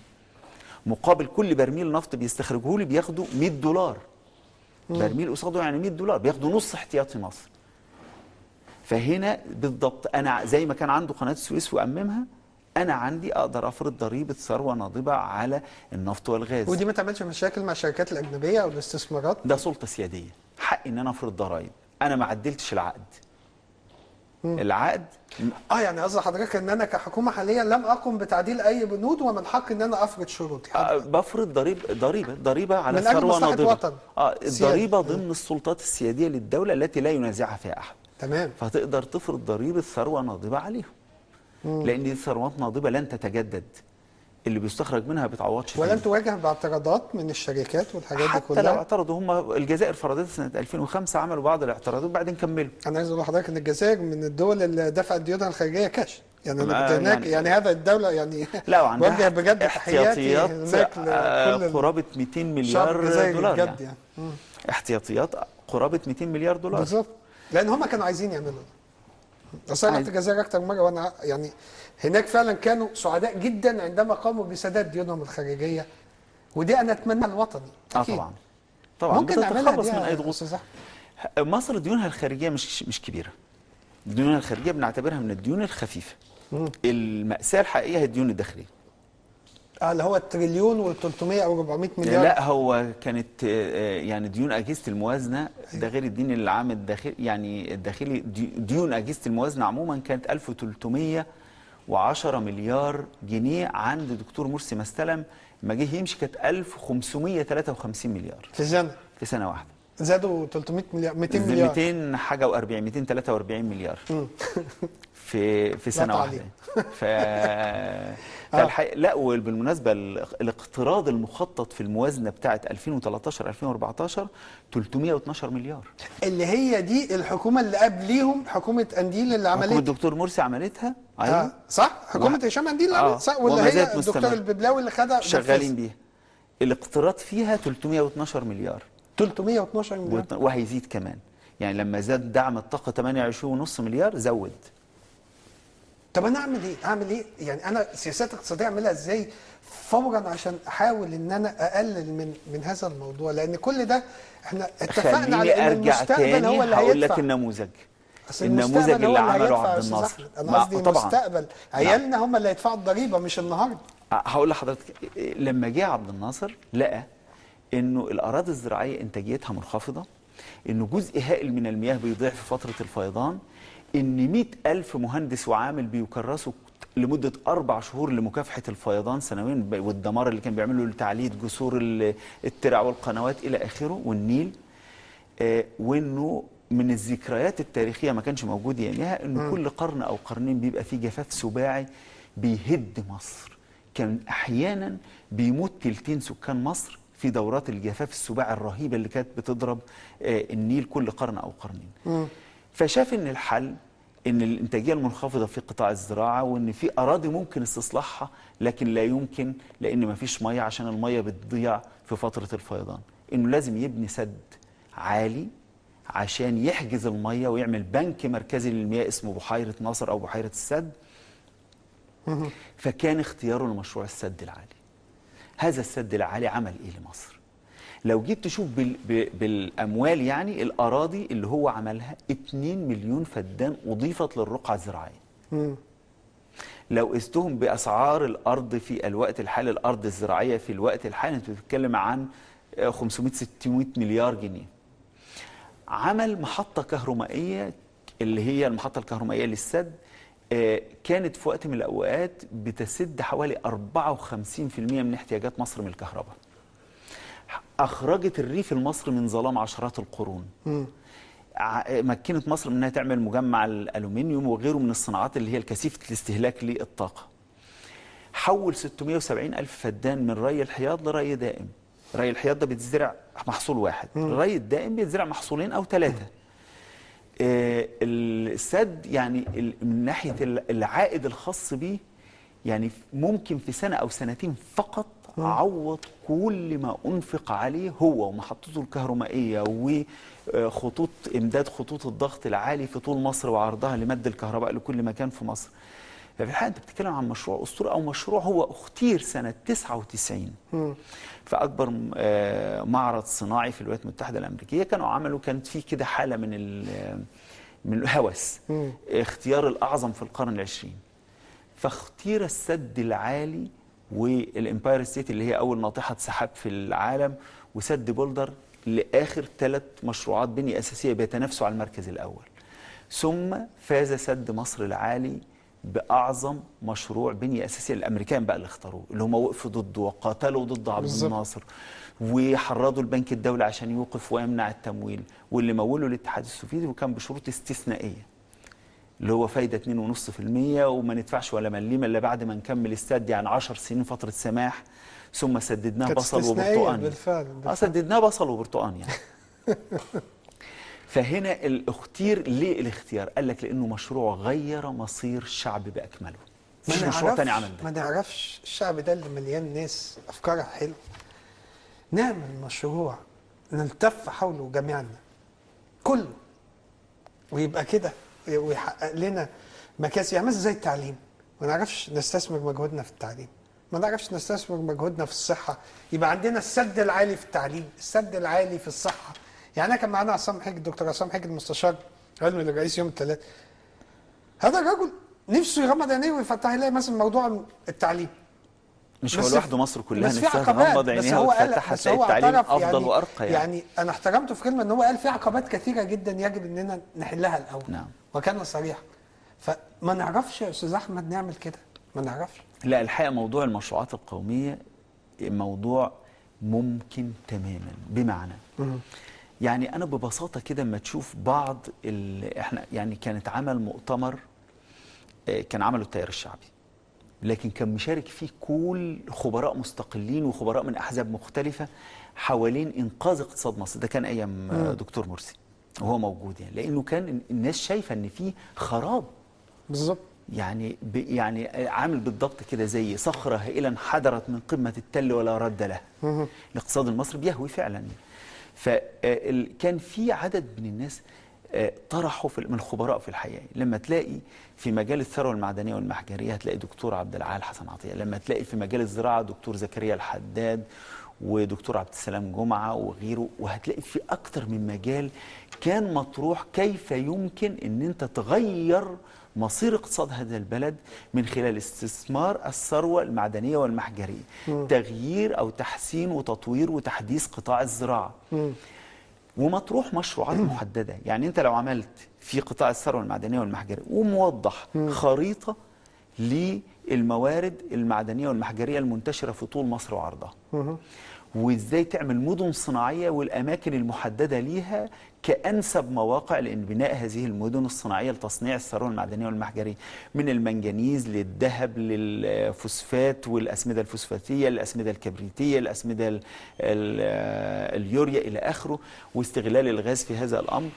مقابل كل برميل نفط بيستخرجوه لي بياخدوا $100. برميل قصاده يعني $100، بياخدوا نص احتياطي مصر. فهنا بالضبط انا زي ما كان عنده قناه السويس واممها، انا عندي اقدر افرض ضريبه ثروه ناضبه على النفط والغاز. ودي ما تعملش مشاكل مع الشركات الاجنبيه او الاستثمارات؟ ده سلطه سياديه، حقي ان انا افرض ضرائب. انا ما عدلتش العقد. العقد يعني قصد حضرتك ان انا كحكومه حاليا لم اقم بتعديل اي بنود ومن حقي ان انا افرض شروطي. بفرض ضريبه على من أجل ثروه مصلحة ناضبه. وطن. الضريبه ضمن السلطات السياديه للدوله التي لا ينازعها فيها احد. تمام. فتقدر تفرض ضريبه ثروه ناضبه عليهم. لان دي ثروات ناضبه لن تتجدد، اللي بيستخرج منها ما بيتعوضش ولن تاني. تواجه باعتراضات من الشركات والحاجات دي كلها؟ حتى لو اعترضوا، هم الجزائر فرضتها سنه 2005، عملوا بعض الاعتراضات وبعدين كملوا. انا عايز اقول لحضرتك ان الجزائر من الدول اللي دفعت ديونها الخارجيه كاش، يعني انا كنت هناك، يعني هذا الدوله يعني لا، وعندها بوجه بجد تحياتي احتياطيات هناك لكل قرابه $200 مليار بجد يعني. احتياطيات قرابه $200 مليار. بالظبط، لان هم كانوا عايزين يعملوا ده. اصل انا رحت الجزائر اكتر مره، وانا يعني هناك فعلا كانوا سعداء جدا عندما قاموا بسداد ديونهم الخارجيه، ودي انا اتمنى الوطني. طبعا ممكن نعملها بتتخلص من اي ضغوط. صح. مصر ديونها الخارجيه مش كبيره. ديونها الخارجيه بنعتبرها من الديون الخفيفه. المأساة الحقيقيه هي الديون الداخليه. اللي هو التريليون وال 300 او 400 مليار. لا، هو كانت يعني ديون اجهزه الموازنه، ده غير الدين العام الداخلي، يعني الداخلي. ديون اجهزه الموازنه عموما كانت 1310 مليار جنيه. عند دكتور مرسي ما استلم، ما جه يمشي كانت 1553 مليار في سنه واحده. زادوا 300 مليار، 200 مليار، 200 حاجه و40، 243 مليار في سنه واحده. فالحقيقه لا، وبالمناسبه الاقتراض المخطط في الموازنه بتاعه 2013 2014 312 مليار، اللي هي دي الحكومه اللي قبليهم، حكومه قنديل اللي عملتها، حكومه الدكتور مرسي عملتها. ايوه صح، حكومه هشام قنديل اللي عملتها، صح، ولا هي الدكتور الببلاوي اللي خدها شغالين بيها. الاقتراض فيها 312 مليار، 312 مليار، وهيزيد كمان. يعني لما زاد دعم الطاقه 28.5 مليار زود. طب انا اعمل ايه يعني انا سياسات اقتصاديه اعملها ازاي فورا عشان احاول ان انا اقلل من هذا الموضوع؟ لان كل ده احنا اتفقنا على ان المستقبل هو اللي هيدفع. هقول لك النموذج اللي عمله عبد الناصر. انا قصدي المستقبل، عيالنا هم اللي هيدفعوا الضريبه مش النهارده. هقول لحضرتك، لما جه عبد الناصر لقى انه الاراضي الزراعيه انتاجيتها منخفضه، انه جزء هائل من المياه بيضيع في فتره الفيضان، ان 100,000 مهندس وعامل بيكرسوا لمده 4 شهور لمكافحه الفيضان سنويا، والدمار اللي كان بيعمله لتعليه جسور الترع والقنوات الى اخره والنيل. وانه من الذكريات التاريخيه ما كانش موجود يوميها انه كل قرن او قرنين بيبقى فيه جفاف سباعي بيهد مصر. كان احيانا بيموت تلتين سكان مصر في دورات الجفاف السباعي الرهيبه اللي كانت بتضرب النيل كل قرن او قرنين. فشاف ان الحل ان الانتاجيه المنخفضه في قطاع الزراعه، وان في اراضي ممكن استصلاحها لكن لا يمكن لان ما فيش ميه عشان الميه بتضيع في فتره الفيضان، انه لازم يبني سد عالي عشان يحجز الميه ويعمل بنك مركزي للمياه اسمه بحيره ناصر او بحيره السد. فكان اختياره لمشروع السد العالي. هذا السد العالي عمل ايه لمصر؟ لو جيت تشوف بالاموال، يعني الاراضي اللي هو عملها 2 مليون فدان اضيفت للرقعه الزراعيه. لو قستهم باسعار الارض في الوقت الحالي، الارض الزراعيه في الوقت الحالي انت بتتكلم عن 500 600 مليار جنيه. عمل محطه كهربائيه اللي هي المحطه الكهربائيه للسد، كانت في وقت من الاوقات بتسد حوالي 54% من احتياجات مصر من الكهرباء. اخرجت الريف المصري من ظلام عشرات القرون. مكنت مصر من انها تعمل مجمع الالومنيوم وغيره من الصناعات اللي هي الكثيفه الاستهلاك للطاقه. حول 670 الف فدان من ري الحياض لري دائم. ري الحياض ده بيتزرع محصول واحد، الري الدائم بيتزرع محصولين او 3. السد يعني من ناحيه العائد الخاص بيه، يعني ممكن في سنه او سنتين فقط عوض كل ما انفق عليه هو ومحطته الكهربائيه وخطوط امداد خطوط الضغط العالي في طول مصر وعرضها لمد الكهرباء لكل مكان في مصر. ففي الحقيقه انت بتتكلم عن مشروع اسطوري، او مشروع هو اختير سنه 99 في اكبر معرض صناعي في الولايات المتحده الامريكيه. كانت في كده حاله من الهوس، اختيار الاعظم في القرن العشرين. فاختير السد العالي والامباير ستيت اللي هي اول ناطحه سحاب في العالم، وسد بولدر، لاخر 3 مشروعات بنيه اساسيه بيتنافسوا على المركز الاول. ثم فاز سد مصر العالي باعظم مشروع بنيه اساسيه. الامريكان بقى اللي اختاروه، اللي هم وقفوا ضده وقاتلوا ضد عبد الناصر وحرضوا البنك الدولي عشان يوقف ويمنع التمويل، واللي موله الاتحاد السوفيتي، وكان بشروط استثنائيه اللي هو فايده 2.5%، وما ندفعش ولا مليم الا بعد ما نكمل السد، يعني 10 سنين فتره سماح. ثم سددناه بصل وبرتقان. بالفعل. سددناه بصل وبرتقان يعني. فهنا الاختير، ليه الاختيار؟ قال لك لانه مشروع غير مصير الشعب باكمله. مفيش مشروع تاني عمل ده. ما نعرفش الشعب ده اللي مليان ناس افكارها حلوه، نعمل مشروع نلتف حوله جميعنا كله، ويبقى كده ويحقق لنا مكاسب. يعني مثلا زي التعليم، ما نعرفش نستثمر مجهودنا في التعليم، ما نعرفش نستثمر مجهودنا في الصحه، يبقى عندنا السد العالي في التعليم، السد العالي في الصحه. يعني انا كان معانا عصام حجي، الدكتور عصام حجي المستشار علمي للرئيس يوم الثلاث، هذا الرجل نفسه يغمض عينيه ويفتح يلاقي مثلا موضوع التعليم. مش هو لوحده، مصر كلها بس في نفسها عقبات، تغمض عينيها وتفتح، هتلاقي التعليم افضل وارقى يعني انا احترمته في كلمه ان هو قال في عقبات كثيره جدا يجب اننا نحلها الاول. نعم. وكان صريح. فما نعرفش يا استاذ احمد نعمل كده، ما نعرفش. لا، الحقيقه موضوع المشروعات القوميه موضوع ممكن تماما. بمعنى يعني انا ببساطه كده اما تشوف بعض احنا يعني كانت عمل مؤتمر كان عمله التيار الشعبي، لكن كان مشارك فيه كل خبراء مستقلين وخبراء من احزاب مختلفه حوالين انقاذ اقتصاد مصر. ده كان ايام دكتور مرسي وهو موجود، يعني لانه كان الناس شايفه ان فيه خراب بالظبط. يعني يعني عامل بالضبط كده زي صخره هائله انحدرت من قمه التل ولا رد له. الاقتصاد المصري بيهوي فعلا. فكان في عدد من الناس طرحوا من الخبراء في الحقيقه. لما تلاقي في مجال الثروه المعدنيه والمحجريه هتلاقي دكتور عبد العال حسن عطيه، لما تلاقي في مجال الزراعه دكتور زكريا الحداد ودكتور عبد السلام جمعه وغيره، وهتلاقي في اكتر من مجال كان مطروح كيف يمكن ان انت تغير مصير اقتصاد هذا البلد من خلال استثمار الثروه المعدنيه والمحجريه، تغيير او تحسين وتطوير وتحديث قطاع الزراعه. ومطروح مشروعات محدده. يعني انت لو عملت في قطاع الثروه المعدنيه والمحجريه وموضح خريطه للموارد المعدنيه والمحجريه المنتشره في طول مصر وعرضها، وازاي تعمل مدن صناعيه والاماكن المحدده ليها كانسب مواقع لان بناء هذه المدن الصناعيه لتصنيع الثروه المعدنيه والمحجريه، من المنجنيز للذهب للفوسفات والاسمده الفوسفاتيه، الاسمده الكبريتيه، الاسمده اليوريا الى اخره، واستغلال الغاز في هذا الامر.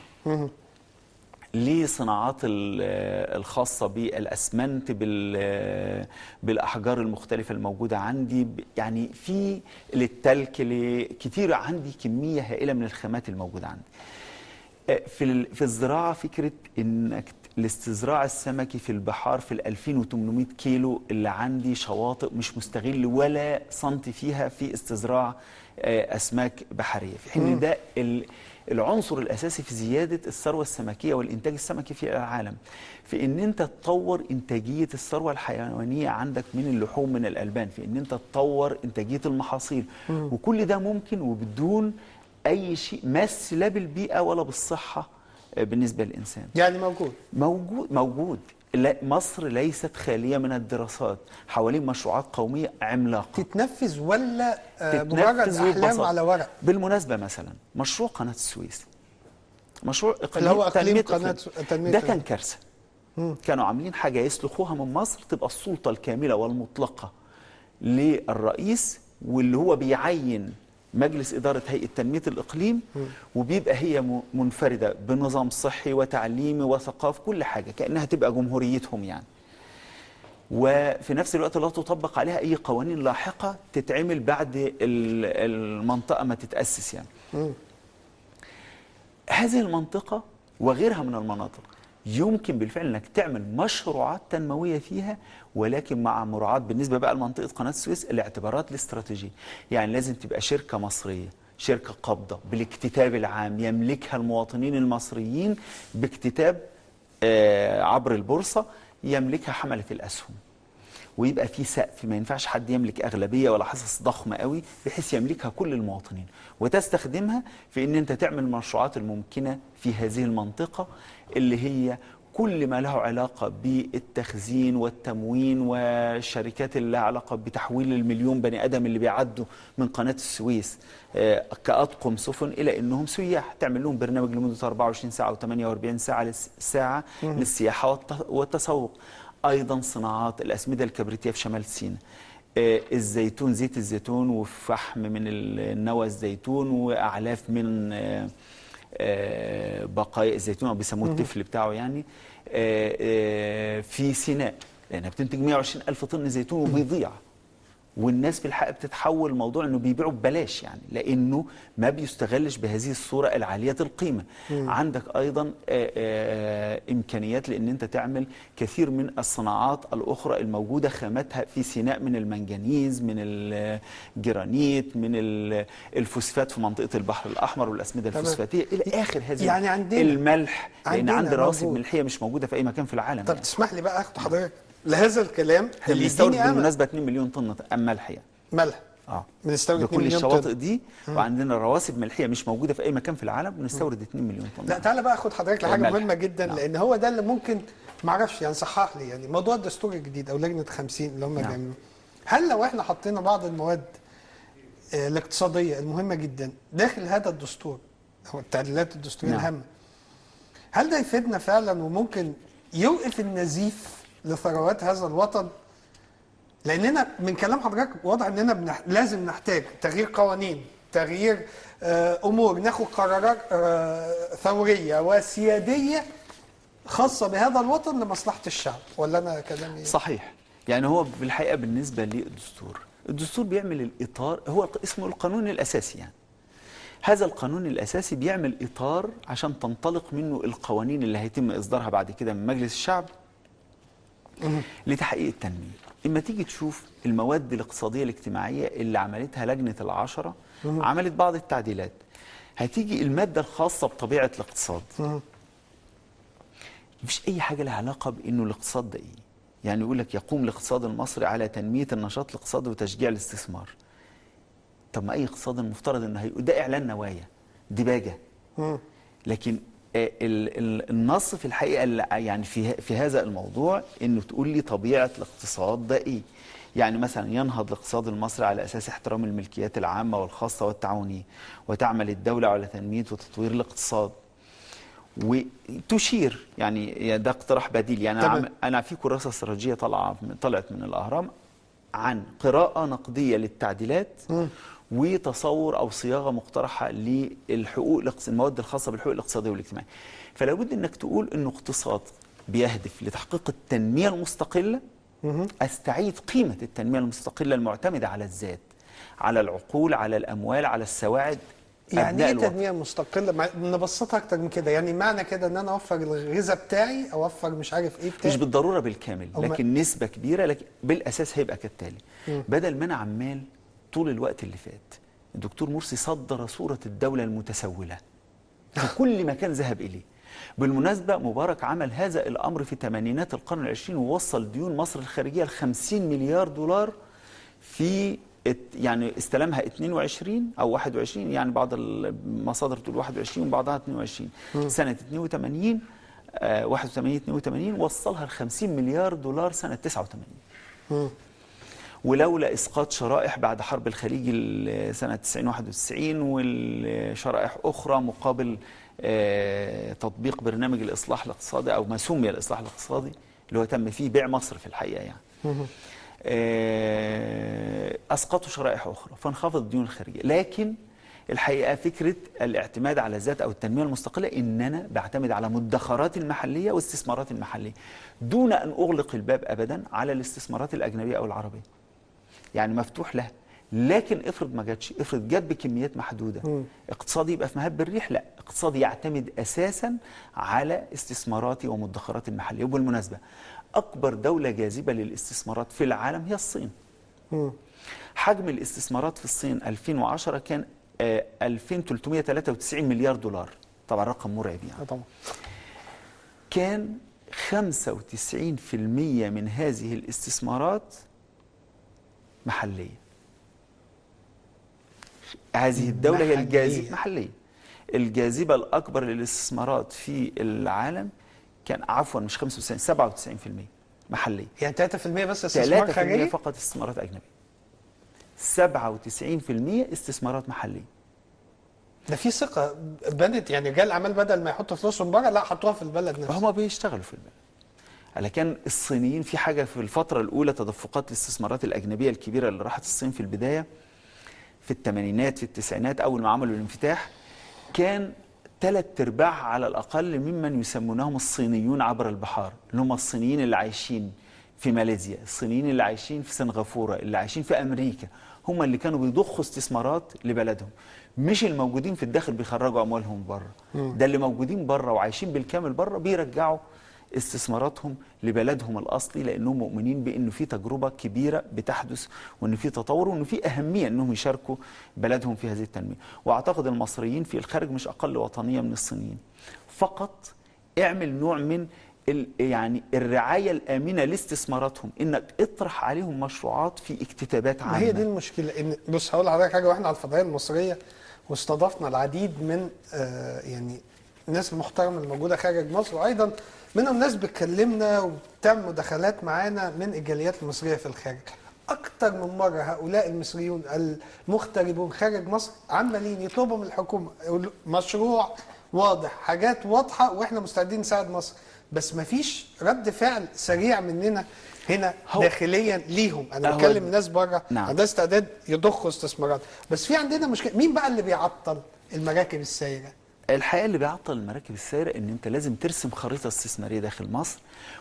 لصناعات الخاصة بالأسمنت بالأحجار المختلفة الموجودة عندي، يعني في للتلك كتير، عندي كمية هائلة من الخامات الموجودة عندي. في الزراعة فكرة إنك الاستزراع السمكي في البحار في 2800 كيلو اللي عندي شواطئ مش مستغل ولا سنتي فيها في استزراع أسماك بحرية، في حين ده العنصر الأساسي في زيادة الثروة السمكية والإنتاج السمكي في العالم، في إن أنت تطور إنتاجية الثروة الحيوانية عندك من اللحوم من الألبان، في إن أنت تطور إنتاجية المحاصيل. وكل ده ممكن وبدون أي شيء مس لا بالبيئة ولا بالصحة بالنسبة للإنسان. يعني موجود. لا، مصر ليست خالية من الدراسات حوالين مشروعات قومية عملاقة تتنفذ ولا مجرد أحلام على ورق. بالمناسبة مثلا مشروع قناة السويس، مشروع اللي هو إقليمي قناة ده كان كارثة. كانوا عاملين حاجة يسلخوها من مصر تبقى السلطة الكاملة والمطلقة للرئيس، واللي هو بيعين مجلس إدارة هيئة تنمية الإقليم، وبيبقى هي منفردة بنظام صحي وتعليمي وثقافي كل حاجة، كأنها تبقى جمهوريتهم يعني. وفي نفس الوقت لا تطبق عليها أي قوانين لاحقة تتعمل بعد المنطقة ما تتأسس يعني. هذه المنطقة وغيرها من المناطق يمكن بالفعل انك تعمل مشروعات تنمويه فيها، ولكن مع مراعاه بالنسبه بقى لمنطقه قناه السويس الاعتبارات الاستراتيجيه. يعني لازم تبقى شركه مصريه، شركه قابضه بالاكتتاب العام يملكها المواطنين المصريين باكتتاب عبر البورصه، يملكها حمله الاسهم، ويبقى في سقف، ما ينفعش حد يملك أغلبية ولا حصص ضخمة قوي، بحيث يملكها كل المواطنين وتستخدمها في ان انت تعمل المشروعات الممكنة في هذه المنطقة، اللي هي كل ما له علاقة بالتخزين والتموين والشركات اللي لها علاقة بتحويل المليون بني آدم اللي بيعدوا من قناة السويس كأطقم سفن إلى أنهم سياح، تعمل لهم برنامج لمدة 24 ساعة و48 ساعة للسياحة والتسوق. أيضا صناعات الأسمدة الكبريتية في شمال سيناء، الزيتون، زيت الزيتون وفحم من النوى الزيتون وأعلاف من بقايا الزيتون أو بيسموه التفل بتاعه يعني في سيناء، لأنها بتنتج 120 ألف طن زيتون وبيضيع، والناس في الحقيقه بتتحول الموضوع انه بيبيعوا ببلاش، يعني لانه ما بيستغلش بهذه الصوره العاليه القيمه. عندك ايضا امكانيات لان انت تعمل كثير من الصناعات الاخرى الموجوده خاماتها في سيناء، من المنجنيز، من الجرانيت، من الفوسفات في منطقه البحر الاحمر والاسمده الفوسفاتيه الى اخر هذه يعني عندنا الملح، لان عندي رواسب موجود. ملحيه مش موجوده في اي مكان في العالم. طب يعني تسمح لي بقى اخد حضرتك لهذا الكلام احنا اللي بنستورد يديني امل. بالمناسبه 2 مليون طن ملح يعني ملح بنستورد 2 بكل مليون الشواطئ طن دي، وعندنا رواسب ملحيه مش موجوده في اي مكان في العالم، بنستورد 2 مليون طن. لا تعالى بقى اخد حضرتك لحاجه ملح. مهمه جدا، نعم. لان هو ده اللي ممكن ما اعرفش يعني صحح لي، يعني موضوع الدستور الجديد او لجنه 50 اللي هم بيعملوه، هل لو احنا حطينا بعض المواد الاقتصاديه المهمه جدا داخل هذا الدستور او التعديلات الدستوريه الهامه، هل ده يفيدنا فعلا وممكن يوقف النزيف لثروات هذا الوطن؟ لاننا من كلام حضرتك واضح اننا لازم نحتاج تغيير قوانين، تغيير امور، ناخد قرارات ثوريه وسياديه خاصه بهذا الوطن لمصلحه الشعب، ولا انا كلامي صحيح؟ يعني هو بالحقيقه بالنسبه للدستور، الدستور بيعمل الاطار، هو اسمه القانون الاساسي يعني. هذا القانون الاساسي بيعمل اطار عشان تنطلق منه القوانين اللي هيتم اصدارها بعد كده من مجلس الشعب لتحقيق التنميه. اما تيجي تشوف المواد الاقتصاديه الاجتماعيه اللي عملتها لجنه العشرة، عملت بعض التعديلات. هتيجي الماده الخاصه بطبيعه الاقتصاد، مفيش اي حاجه لها علاقه بانه الاقتصاد ده ايه. يعني يقول لك يقوم الاقتصاد المصري على تنميه النشاط الاقتصادي وتشجيع الاستثمار. طب ما اي اقتصاد المفترض انه ده اعلان نوايا، ديباجه. لكن النص في الحقيقه يعني في هذا الموضوع انه تقول لي طبيعه الاقتصاد ده ايه. يعني مثلا ينهض الاقتصاد المصري على اساس احترام الملكيات العامه والخاصه والتعاونيه، وتعمل الدوله على تنميه وتطوير الاقتصاد. وتشير يعني ده اقتراح بديل، يعني انا في كراسه استراتيجيه طلعت من الاهرام عن قراءه نقديه للتعديلات وتصور او صياغه مقترحه للحقوق المواد الخاصه بالحقوق الاقتصاديه والاجتماعيه. فلا بد انك تقول انه اقتصاد بيهدف لتحقيق التنميه المستقله، استعيد قيمه التنميه المستقله المعتمده على الذات، على العقول، على الاموال، على السواعد. يعني ايه تنميه مستقله؟ نبسطها اكتر من كده، يعني معنى كده ان انا اوفر الغذاء بتاعي، اوفر مش عارف ايه بتاعي، مش بالضروره بالكامل لكن نسبه كبيره، لكن بالاساس هيبقى كالتالي. بدل ما انا عمال طول الوقت اللي فات الدكتور مرسي صدر صوره الدوله المتسوله في كل مكان ذهب اليه. بالمناسبه مبارك عمل هذا الامر في ثمانينات القرن العشرين، ووصل ديون مصر الخارجيه ل 50 مليار دولار في يعني استلمها 22 او 21، يعني بعض المصادر تقول 21 وبعضها 22 سنه 82 82 وصلها ل 50 مليار دولار سنه 89. ولولا اسقاط شرائح بعد حرب الخليج سنه 90 91 والشرائح اخرى مقابل تطبيق برنامج الاصلاح الاقتصادي او ما سمي الاصلاح الاقتصادي اللي هو تم فيه بيع مصر في الحقيقه يعني. اسقطوا شرائح اخرى فانخفضت الديون الخارجيه. لكن الحقيقه فكره الاعتماد على الذات او التنميه المستقله ان انا بعتمد على مدخرات المحليه واستثمارات المحليه دون ان اغلق الباب ابدا على الاستثمارات الاجنبيه او العربيه. يعني مفتوح لها، لكن افرض ما جاتش، افرض جت بكميات محدوده، اقتصادي يبقى في مهب الريح؟ لا، اقتصادي يعتمد اساسا على استثماراتي ومدخراتي المحليه. وبالمناسبه اكبر دوله جاذبه للاستثمارات في العالم هي الصين. حجم الاستثمارات في الصين 2010 كان 2393 مليار دولار، طبعا رقم مرعب يعني. طبعا. كان 95% من هذه الاستثمارات محليه. هذه الدولة هي الجاذبة محلية، الجاذبة الأكبر للاستثمارات في العالم كان عفوا مش 95، 97% محلية. يعني 3% بس استثمار خارجي؟ 3% فقط استثمارات أجنبية، 97% استثمارات محلية. ده في ثقة بدت، يعني رجال الأعمال بدل ما يحطوا فلوسهم بره لا حطوها في البلد نفسه. هم بيشتغلوا في البلد. لكن الصينيين في حاجة في الفترة الأولى، تدفقات الاستثمارات الأجنبية الكبيرة اللي راحت الصين في البداية في الثمانينات في التسعينات أول ما عملوا الانفتاح، كان 3/4 على الأقل ممن يسمونهم الصينيون عبر البحار، اللي هم الصينيين اللي عايشين في ماليزيا، الصينيين اللي عايشين في سنغافورة، اللي عايشين في أمريكا، هم اللي كانوا بيضخوا استثمارات لبلدهم، مش الموجودين في الداخل بيخرجوا أموالهم بره. ده اللي موجودين بره وعايشين بالكامل بره بيرجعوا استثماراتهم لبلدهم الأصلي، لأنهم مؤمنين بأنه في تجربة كبيرة بتحدث وأنه في تطور وأنه في أهمية أنهم يشاركوا بلدهم في هذه التنمية. وأعتقد المصريين في الخارج مش أقل وطنية من الصينيين. فقط اعمل نوع من يعني الرعاية الآمنة لاستثماراتهم، إنك اطرح عليهم مشروعات في اكتتابات عامة. ما هي دي المشكلة. إن بص هقول لحضرتك حاجة، واحنا على الفضائية المصرية واستضفنا العديد من يعني الناس المحترمة الموجودة خارج مصر، وأيضا منهم ناس بتكلمنا وبتعمل مداخلات معانا من الجاليات المصرية في الخارج. أكتر من مرة هؤلاء المصريون المغتربون خارج مصر عمالين يطلبوا من الحكومة مشروع واضح، حاجات واضحة، وإحنا مستعدين نساعد مصر، بس مفيش رد فعل سريع مننا هنا داخليا ليهم. انا بتكلم الناس بره عندها استعداد يضخوا استثمارات، بس في عندنا مشكله. مين بقى اللي بيعطل المراكب السايره؟ الحقيقه اللي بيعطل المراكب السايره ان انت لازم ترسم خريطه استثماريه داخل مصر،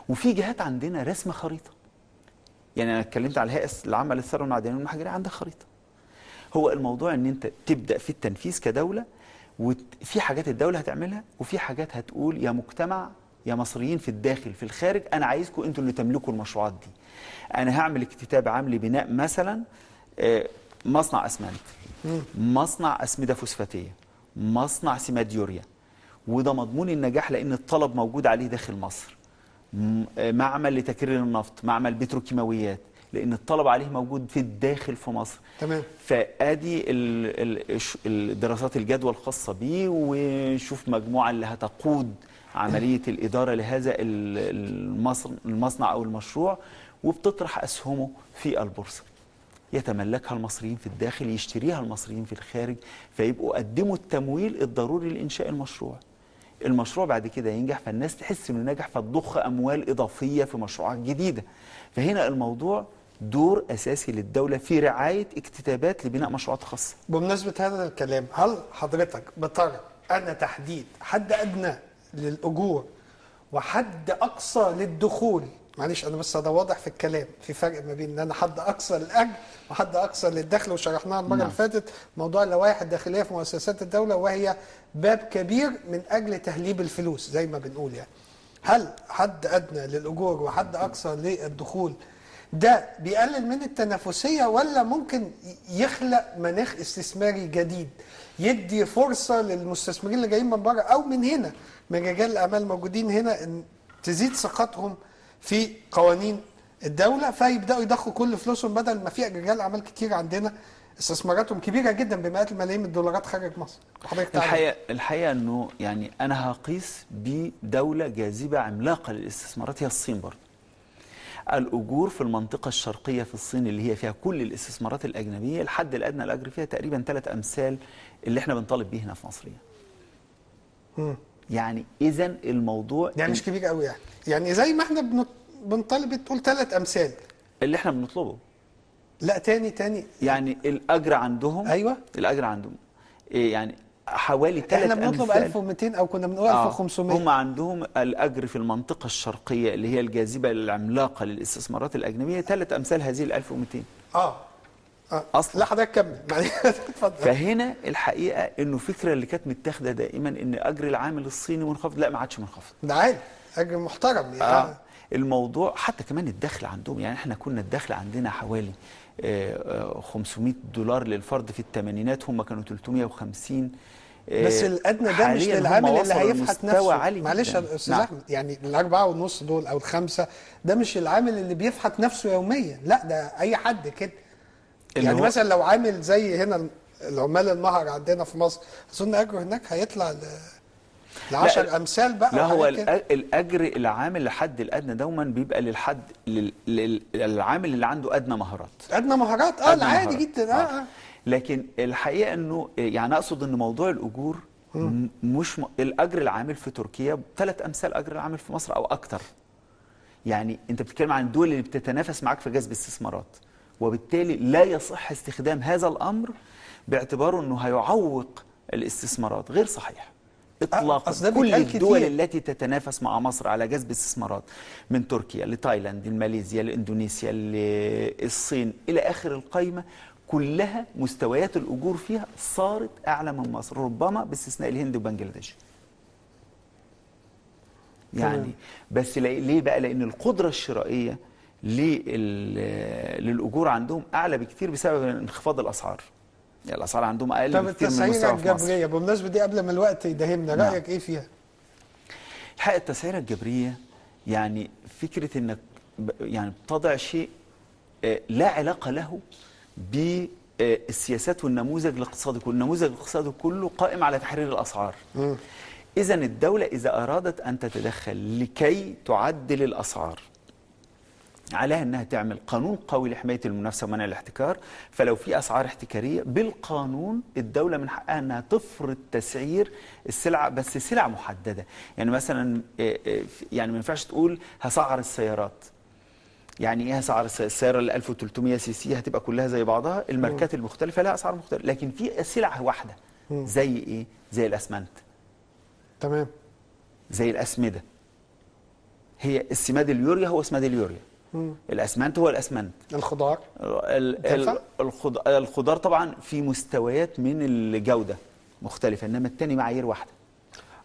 وفي جهات عندنا رسم خريطه. يعني انا اتكلمت على الهيئه العامه للثروه المعدنيه والمحجريه، عندها خريطه. هو الموضوع ان انت تبدا في التنفيذ كدوله، وفي حاجات الدوله هتعملها، وفي حاجات هتقول يا مجتمع يا مصريين في الداخل في الخارج انا عايزكم انتوا اللي تملكوا المشروعات دي. انا هعمل اكتتاب عام لبناء مثلا مصنع اسمنت، مصنع اسمده فوسفاتيه، مصنع سماد يوريا، وده مضمون النجاح لان الطلب موجود عليه داخل مصر. معمل لتكرير النفط، معمل بتروكيماويات، لان الطلب عليه موجود في الداخل في مصر. تمام. فادي الدراسات الجدوى الخاصه بيه، ونشوف مجموعه اللي هتقود عمليه الاداره لهذا المصنع او المشروع، وبتطرح اسهمه في البورصه. يتملكها المصريين في الداخل، يشتريها المصريين في الخارج، فيبقوا قدموا التمويل الضروري لانشاء المشروع. المشروع بعد كده ينجح، فالناس تحس انه نجح، فتضخ اموال اضافيه في مشروعات جديده. فهنا الموضوع دور اساسي للدوله في رعايه اكتتابات لبناء مشروعات خاصه. بمناسبه هذا الكلام، هل حضرتك بترى ان تحديد حد ادنى للاجور وحد اقصى للدخول، معلش انا بس ده واضح في الكلام، في فرق ما بين ان انا حد اقصى للاجر وحد اقصى للدخل، وشرحناها المره اللي فاتت موضوع اللوائح الداخليه في مؤسسات الدوله، وهي باب كبير من اجل تهليب الفلوس زي ما بنقول يعني. هل حد ادنى للاجور وحد اقصى للدخول ده بيقلل من التنافسيه، ولا ممكن يخلق مناخ استثماري جديد يدي فرصه للمستثمرين اللي جايين من بره او من هنا من رجال الاعمال الموجودين هنا ان تزيد ثقتهم في قوانين الدوله، فيبداوا يضخوا كل فلوسهم، بدل ما في رجال اعمال كتير عندنا استثماراتهم كبيره جدا بمئات الملايين من الدولارات خارج مصر. الحقيقه انه يعني انا هقيس بدوله جاذبه عملاقه للاستثمارات هي الصين برضه. الاجور في المنطقه الشرقيه في الصين اللي هي فيها كل الاستثمارات الاجنبيه، الحد الادنى الاجر فيها تقريبا 3 امثال اللي احنا بنطالب بيه هنا في مصر. يعني اذا الموضوع يعني مش كبير قوي يعني زي ما احنا بنطالب تقول 3 امثال اللي احنا بنطلبه. لا تاني يعني الاجر عندهم، ايوه الاجر عندهم يعني حوالي 3 امثال. احنا بنطلب 1200 او كنا بنقول 1500. هم عندهم الاجر في المنطقه الشرقيه اللي هي الجاذبه العملاقه للاستثمارات الاجنبيه 3 امثال هذه ال 1200. اصلا. لا حضرتك كمل معلش اتفضل. فهنا الحقيقه انه فكره اللي كانت متاخده دائما ان اجر العامل الصيني منخفض، لا ما عادش منخفض. ده عادي، اجر محترم يعني. الموضوع حتى كمان الدخل عندهم، يعني احنا كنا الدخل عندنا حوالي $500 للفرد في الثمانينات، هم كانوا 350. بس الادنى ده مش للعامل اللي هيفحت نفسه. معلش يا استاذ احمد، يعني ال4.5 دول او ال5 ده مش العامل اللي بيفحت نفسه يوميا، لا ده اي حد كده. يعني مثلا لو عامل زي هنا العمال المهر عندنا في مصر، اظن اجره هناك هيطلع ل10 امثال بقى. لا هو الاجر العامل الحد الادنى دوما بيبقى للعامل اللي عنده ادنى مهارات. ادنى مهارات العادي جدا. لكن الحقيقه انه يعني اقصد ان موضوع الاجور مش الاجر العامل في تركيا 3 امثال اجر العامل في مصر او اكتر. يعني انت بتتكلم عن الدول اللي بتتنافس معاك في جذب استثمارات، وبالتالي لا يصح استخدام هذا الامر باعتباره انه هيعوق الاستثمارات. غير صحيح اطلاقا. كل الدول التي تتنافس مع مصر على جذب استثمارات، من تركيا لتايلاند لماليزيا لاندونيسيا للصين الى اخر القائمه، كلها مستويات الاجور فيها صارت اعلى من مصر، ربما باستثناء الهند وبنجلاديش. يعني بس ليه بقى؟ لان القدره الشرائيه للاجور عندهم اعلى بكتير بسبب انخفاض الاسعار. يعني الاسعار عندهم اقل بكتير من المستوى في مصر. الجبريه بالمناسبه دي قبل ما الوقت يداهمنا، رايك ايه فيها؟ الحقيقه التسعيره الجبريه يعني فكره انك يعني بتضع شيء لا علاقه له بالسياسات والنموذج الاقتصادي كله. النموذج الاقتصادي كله قائم على تحرير الاسعار. اذا الدوله اذا ارادت ان تتدخل لكي تعدل الاسعار، عليها انها تعمل قانون قوي لحمايه المنافسه ومنع الاحتكار. فلو في اسعار احتكاريه بالقانون، الدوله من حقها انها تفرض تسعير السلعه، بس سلع محدده. يعني مثلا يعني ما ينفعش تقول هسعر السيارات. يعني ايه هسعر السياره ال 1300 سي سي هتبقى كلها زي بعضها، الماركات المختلفه لها اسعار مختلفه، لكن في سلعه واحده. زي ايه؟ زي الاسمنت. تمام. زي الاسمده. هي السماد اليوريا هو سماد اليوريا. الاسمنت هو الاسمنت. الخضار الخضار طبعا في مستويات من الجوده مختلفه، انما الثاني معايير واحده.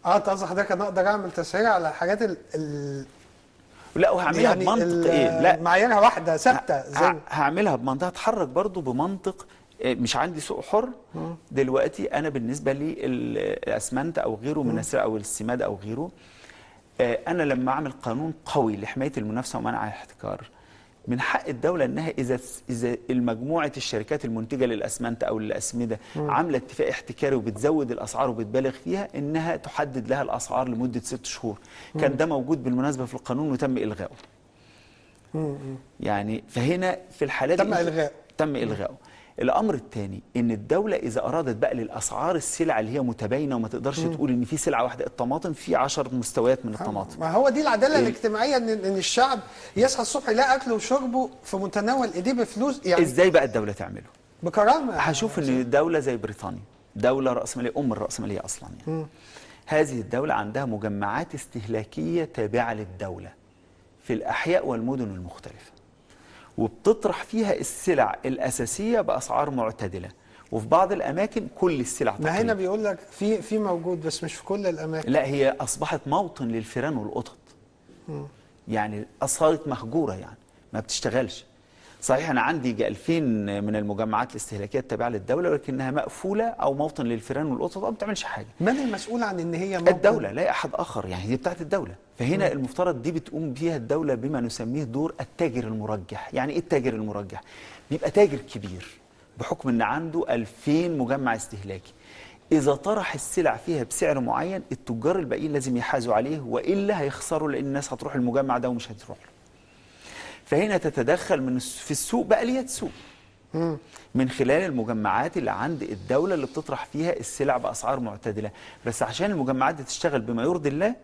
قصدي حضرتك انا اقدر اعمل تسعير على الحاجات لا وهعملها يعني بمنطق ايه؟ لا معاييرها واحده ثابته. هعملها بمنطق، هتحرك برضو بمنطق. مش عندي سوق حر دلوقتي. انا بالنسبه لي الاسمنت او غيره من السلع او السماد او غيره، أنا لما أعمل قانون قوي لحماية المنافسة ومنع الاحتكار، من حق الدولة أنها إذا المجموعة الشركات المنتجة للأسمنت أو للأسمدة عاملة اتفاق احتكاري وبتزود الأسعار وبتبالغ فيها، أنها تحدد لها الأسعار لمدة 6 شهور. كان ده موجود بالمناسبة في القانون وتم إلغائه. يعني فهنا في الحالات تم إلغائه. الامر الثاني ان الدوله اذا ارادت بقى للاسعار السلع اللي هي متباينه وما تقدرش تقول ان في سلعه واحده. الطماطم في 10 مستويات من الطماطم. ما هو دي العداله الاجتماعيه، ان الشعب يصحى الصبح يلاقي اكله وشربه في متناول ايديه بفلوس. يعني ازاي بقى الدوله تعمله؟ بكرامه. هشوف ان دوله زي بريطانيا، دوله راسماليه، الراسماليه اصلا يعني. هذه الدوله عندها مجمعات استهلاكيه تابعه للدوله في الاحياء والمدن المختلفه، وبتطرح فيها السلع الأساسية بأسعار معتدلة، وفي بعض الأماكن كل السلع تقريبا. ما هنا بيقول لك في موجود بس مش في كل الأماكن. لا هي أصبحت موطن للفيران والقطط. يعني صارت مهجورة، يعني ما بتشتغلش. صحيح أنا عندي 2000 من المجمعات الاستهلاكية التابعة للدولة، ولكنها مقفولة أو موطن للفيران والقطط أو ما بتعملش حاجة. من المسؤول عن إن هي موطن؟ الدولة، لا أحد آخر. يعني هي بتاعت الدولة. فهنا المفترض دي بتقوم فيها الدولة بما نسميه دور التاجر المرجح. يعني إيه التاجر المرجح؟ بيبقى تاجر كبير بحكم إن عنده 2000 مجمع استهلاكي. إذا طرح السلع فيها بسعر معين، التجار الباقيين لازم يحازوا عليه، وإلا هيخسروا، لأن الناس هتروح المجمع ده ومش هتروح له. فهنا تتدخل في السوق بآليات سوق، من خلال المجمعات اللي عند الدولة اللي بتطرح فيها السلع بأسعار معتدلة. بس عشان المجمعات دي تشتغل بما يرضي الله،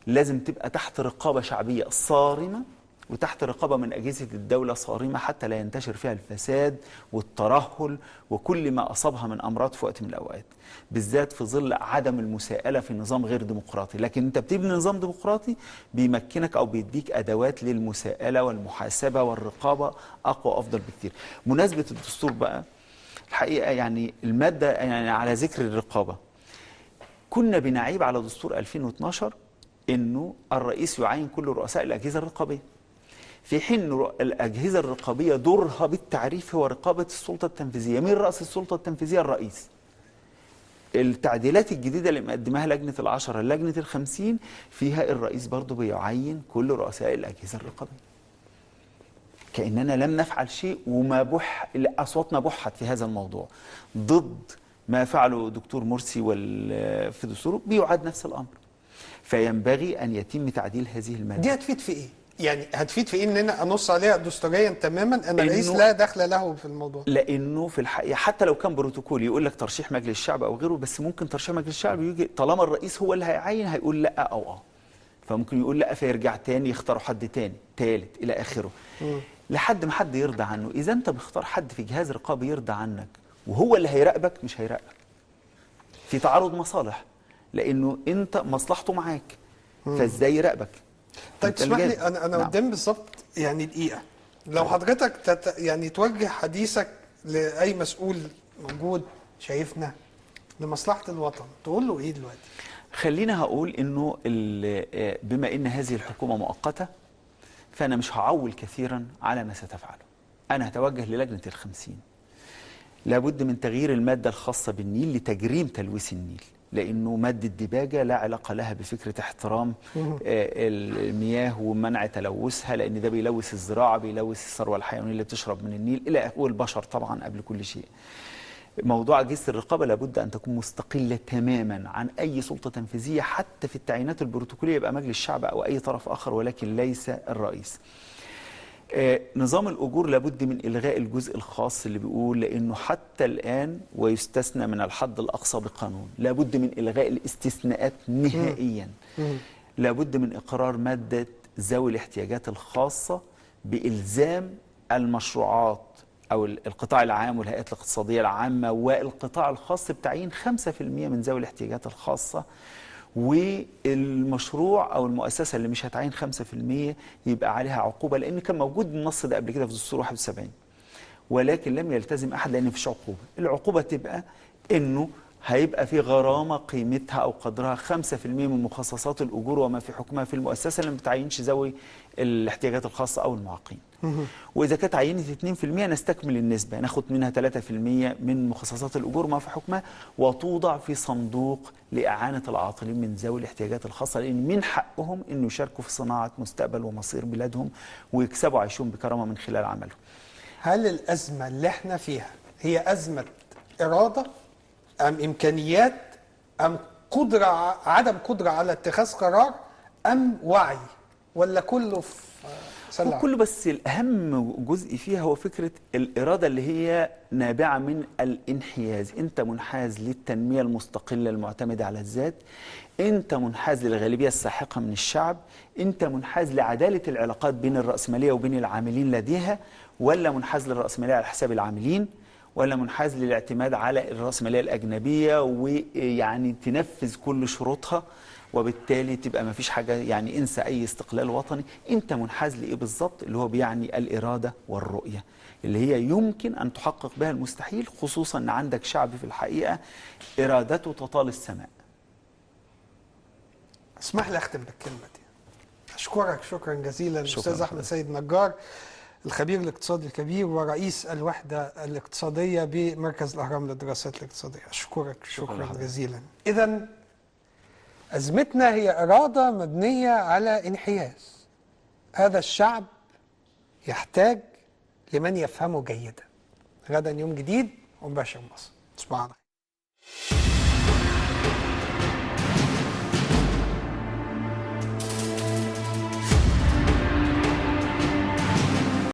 لازم تبقى تحت رقابة شعبية صارمة وتحت رقابة من أجهزة الدولة صارمة حتى لا ينتشر فيها الفساد والترهل وكل ما أصابها من أمراض في وقت من الأوقات، بالذات في ظل عدم المساءلة في نظام غير ديمقراطي. لكن أنت بتبني نظام ديمقراطي بيمكنك أو بيديك أدوات للمساءلة والمحاسبة والرقابة أقوى وأفضل بكتير. مناسبة الدستور بقى الحقيقة يعني المادة، يعني على ذكر الرقابة، كنا بنعيب على دستور 2012 انه الرئيس يعين كل رؤساء الاجهزه الرقابيه، في حين الاجهزه الرقابيه دورها بالتعريف هو رقابه السلطه التنفيذيه. مين راس السلطه التنفيذيه؟ الرئيس. التعديلات الجديده اللي مقدماها لجنه ال10 لجنه ال50 فيها الرئيس برضه بيعين كل رؤساء الاجهزه الرقابيه، كاننا لم نفعل شيء وما اصواتنا بحت في هذا الموضوع ضد ما فعله دكتور مرسي في دستوره. بيعاد نفس الامر، فينبغي ان يتم تعديل هذه الماده. دي هتفيد في ايه؟ يعني هتفيد في ايه ان انا انص عليها دستوريا تماما ان الرئيس لا دخل له في الموضوع؟ لانه في الحقيقه حتى لو كان بروتوكول يقول لك ترشيح مجلس الشعب او غيره، بس ممكن ترشيح مجلس الشعب يجي طالما الرئيس هو اللي هيعين هيقول لا او فممكن يقول لا فيرجع تاني يختاروا حد تاني تالت الى اخره لحد ما حد يرضى عنه. اذا انت بتختار حد في جهاز رقابي يرضى عنك وهو اللي هيراقبك، مش هيراقبك، في تعارض مصالح، لانه انت مصلحته معاك، فازاي يراقبك؟ طيب تسمح لي انا نعم. قدام بالظبط يعني دقيقه، لو حضرتك يعني توجه حديثك لاي مسؤول موجود شايفنا لمصلحه الوطن تقول له ايه دلوقتي؟ خلينا هقول انه بما ان هذه الحكومه مؤقته فانا مش هعول كثيرا على ما ستفعله. انا هتوجه للجنه ال50، لابد من تغيير الماده الخاصه بالنيل لتجريم تلويث النيل، لانه ماده ديباجه لا علاقه لها بفكره احترام المياه ومنع تلوثها، لان ده بيلوث الزراعه، بيلوث الثروه الحيوانيه اللي بتشرب من النيل والبشر طبعا قبل كل شيء. موضوع أجهزة الرقابة لابد أن تكون مستقلة تماما عن أي سلطة تنفيذية، حتى في التعيينات البروتوكولية يبقى مجلس الشعب أو أي طرف آخر ولكن ليس الرئيس. نظام الأجور لابد من إلغاء الجزء الخاص اللي بيقول لأنه حتى الآن ويستثنى من الحد الأقصى بقانون، لابد من إلغاء الاستثناءات نهائيا. لابد من إقرار مادة ذوي الاحتياجات الخاصة بإلزام المشروعات أو القطاع العام والهيئات الاقتصادية العامة والقطاع الخاص بتعيين 5% من ذوي الاحتياجات الخاصة، والمشروع أو المؤسسة اللي مش هتعين 5% يبقى عليها عقوبة، لأن كان موجود النص ده قبل كده في دستور 71 ولكن لم يلتزم أحد لأن مفيش عقوبة. العقوبة تبقى إنه هيبقى في غرامة قيمتها أو قدرها 5% من مخصصات الأجور وما في حكمها في المؤسسة اللي ما بتعينش ذوي الاحتياجات الخاصة أو المعاقين. وإذا كانت عينت 2% نستكمل النسبة، ناخد منها 3% من مخصصات الأجور وما في حكمها وتوضع في صندوق لإعانة العاطلين من ذوي الاحتياجات الخاصة، لأن من حقهم إنه يشاركوا في صناعة مستقبل ومصير بلادهم ويكسبوا عيشهم بكرامة من خلال عملهم. هل الأزمة اللي احنا فيها هي أزمة إرادة أم إمكانيات أم عدم قدرة على اتخاذ قرار أم وعي، ولا كله في سلع؟ كله، بس الأهم جزء فيها هو فكرة الإرادة اللي هي نابعة من الانحياز. أنت منحاز للتنمية المستقلة المعتمدة على الذات، أنت منحاز للغالبية الساحقة من الشعب، أنت منحاز لعدالة العلاقات بين الرأسمالية وبين العاملين لديها، ولا منحاز للرأسمالية على حساب العاملين، ولا منحاز للاعتماد على الرأسمالية الأجنبية ويعني تنفذ كل شروطها وبالتالي تبقى ما فيش حاجة، يعني انسى أي استقلال وطني. أنت منحاز لإيه بالظبط؟ اللي هو بيعني الإرادة والرؤية اللي هي يمكن أن تحقق بها المستحيل، خصوصا أن عندك شعب في الحقيقة إرادته تطال السماء. اسمح لي أختم بالكلمة دي. أشكرك شكرا جزيلا الأستاذ أحمد سيد نجار، الخبير الاقتصادي الكبير ورئيس الوحدة الاقتصادية بمركز الأهرام للدراسات الاقتصادية. أشكرك شكرا جزيلا. إذن أزمتنا هي إرادة مبنية على انحياز. هذا الشعب يحتاج لمن يفهمه جيدا. غدا يوم جديد ومباشر مصر. تصبحوا على خير.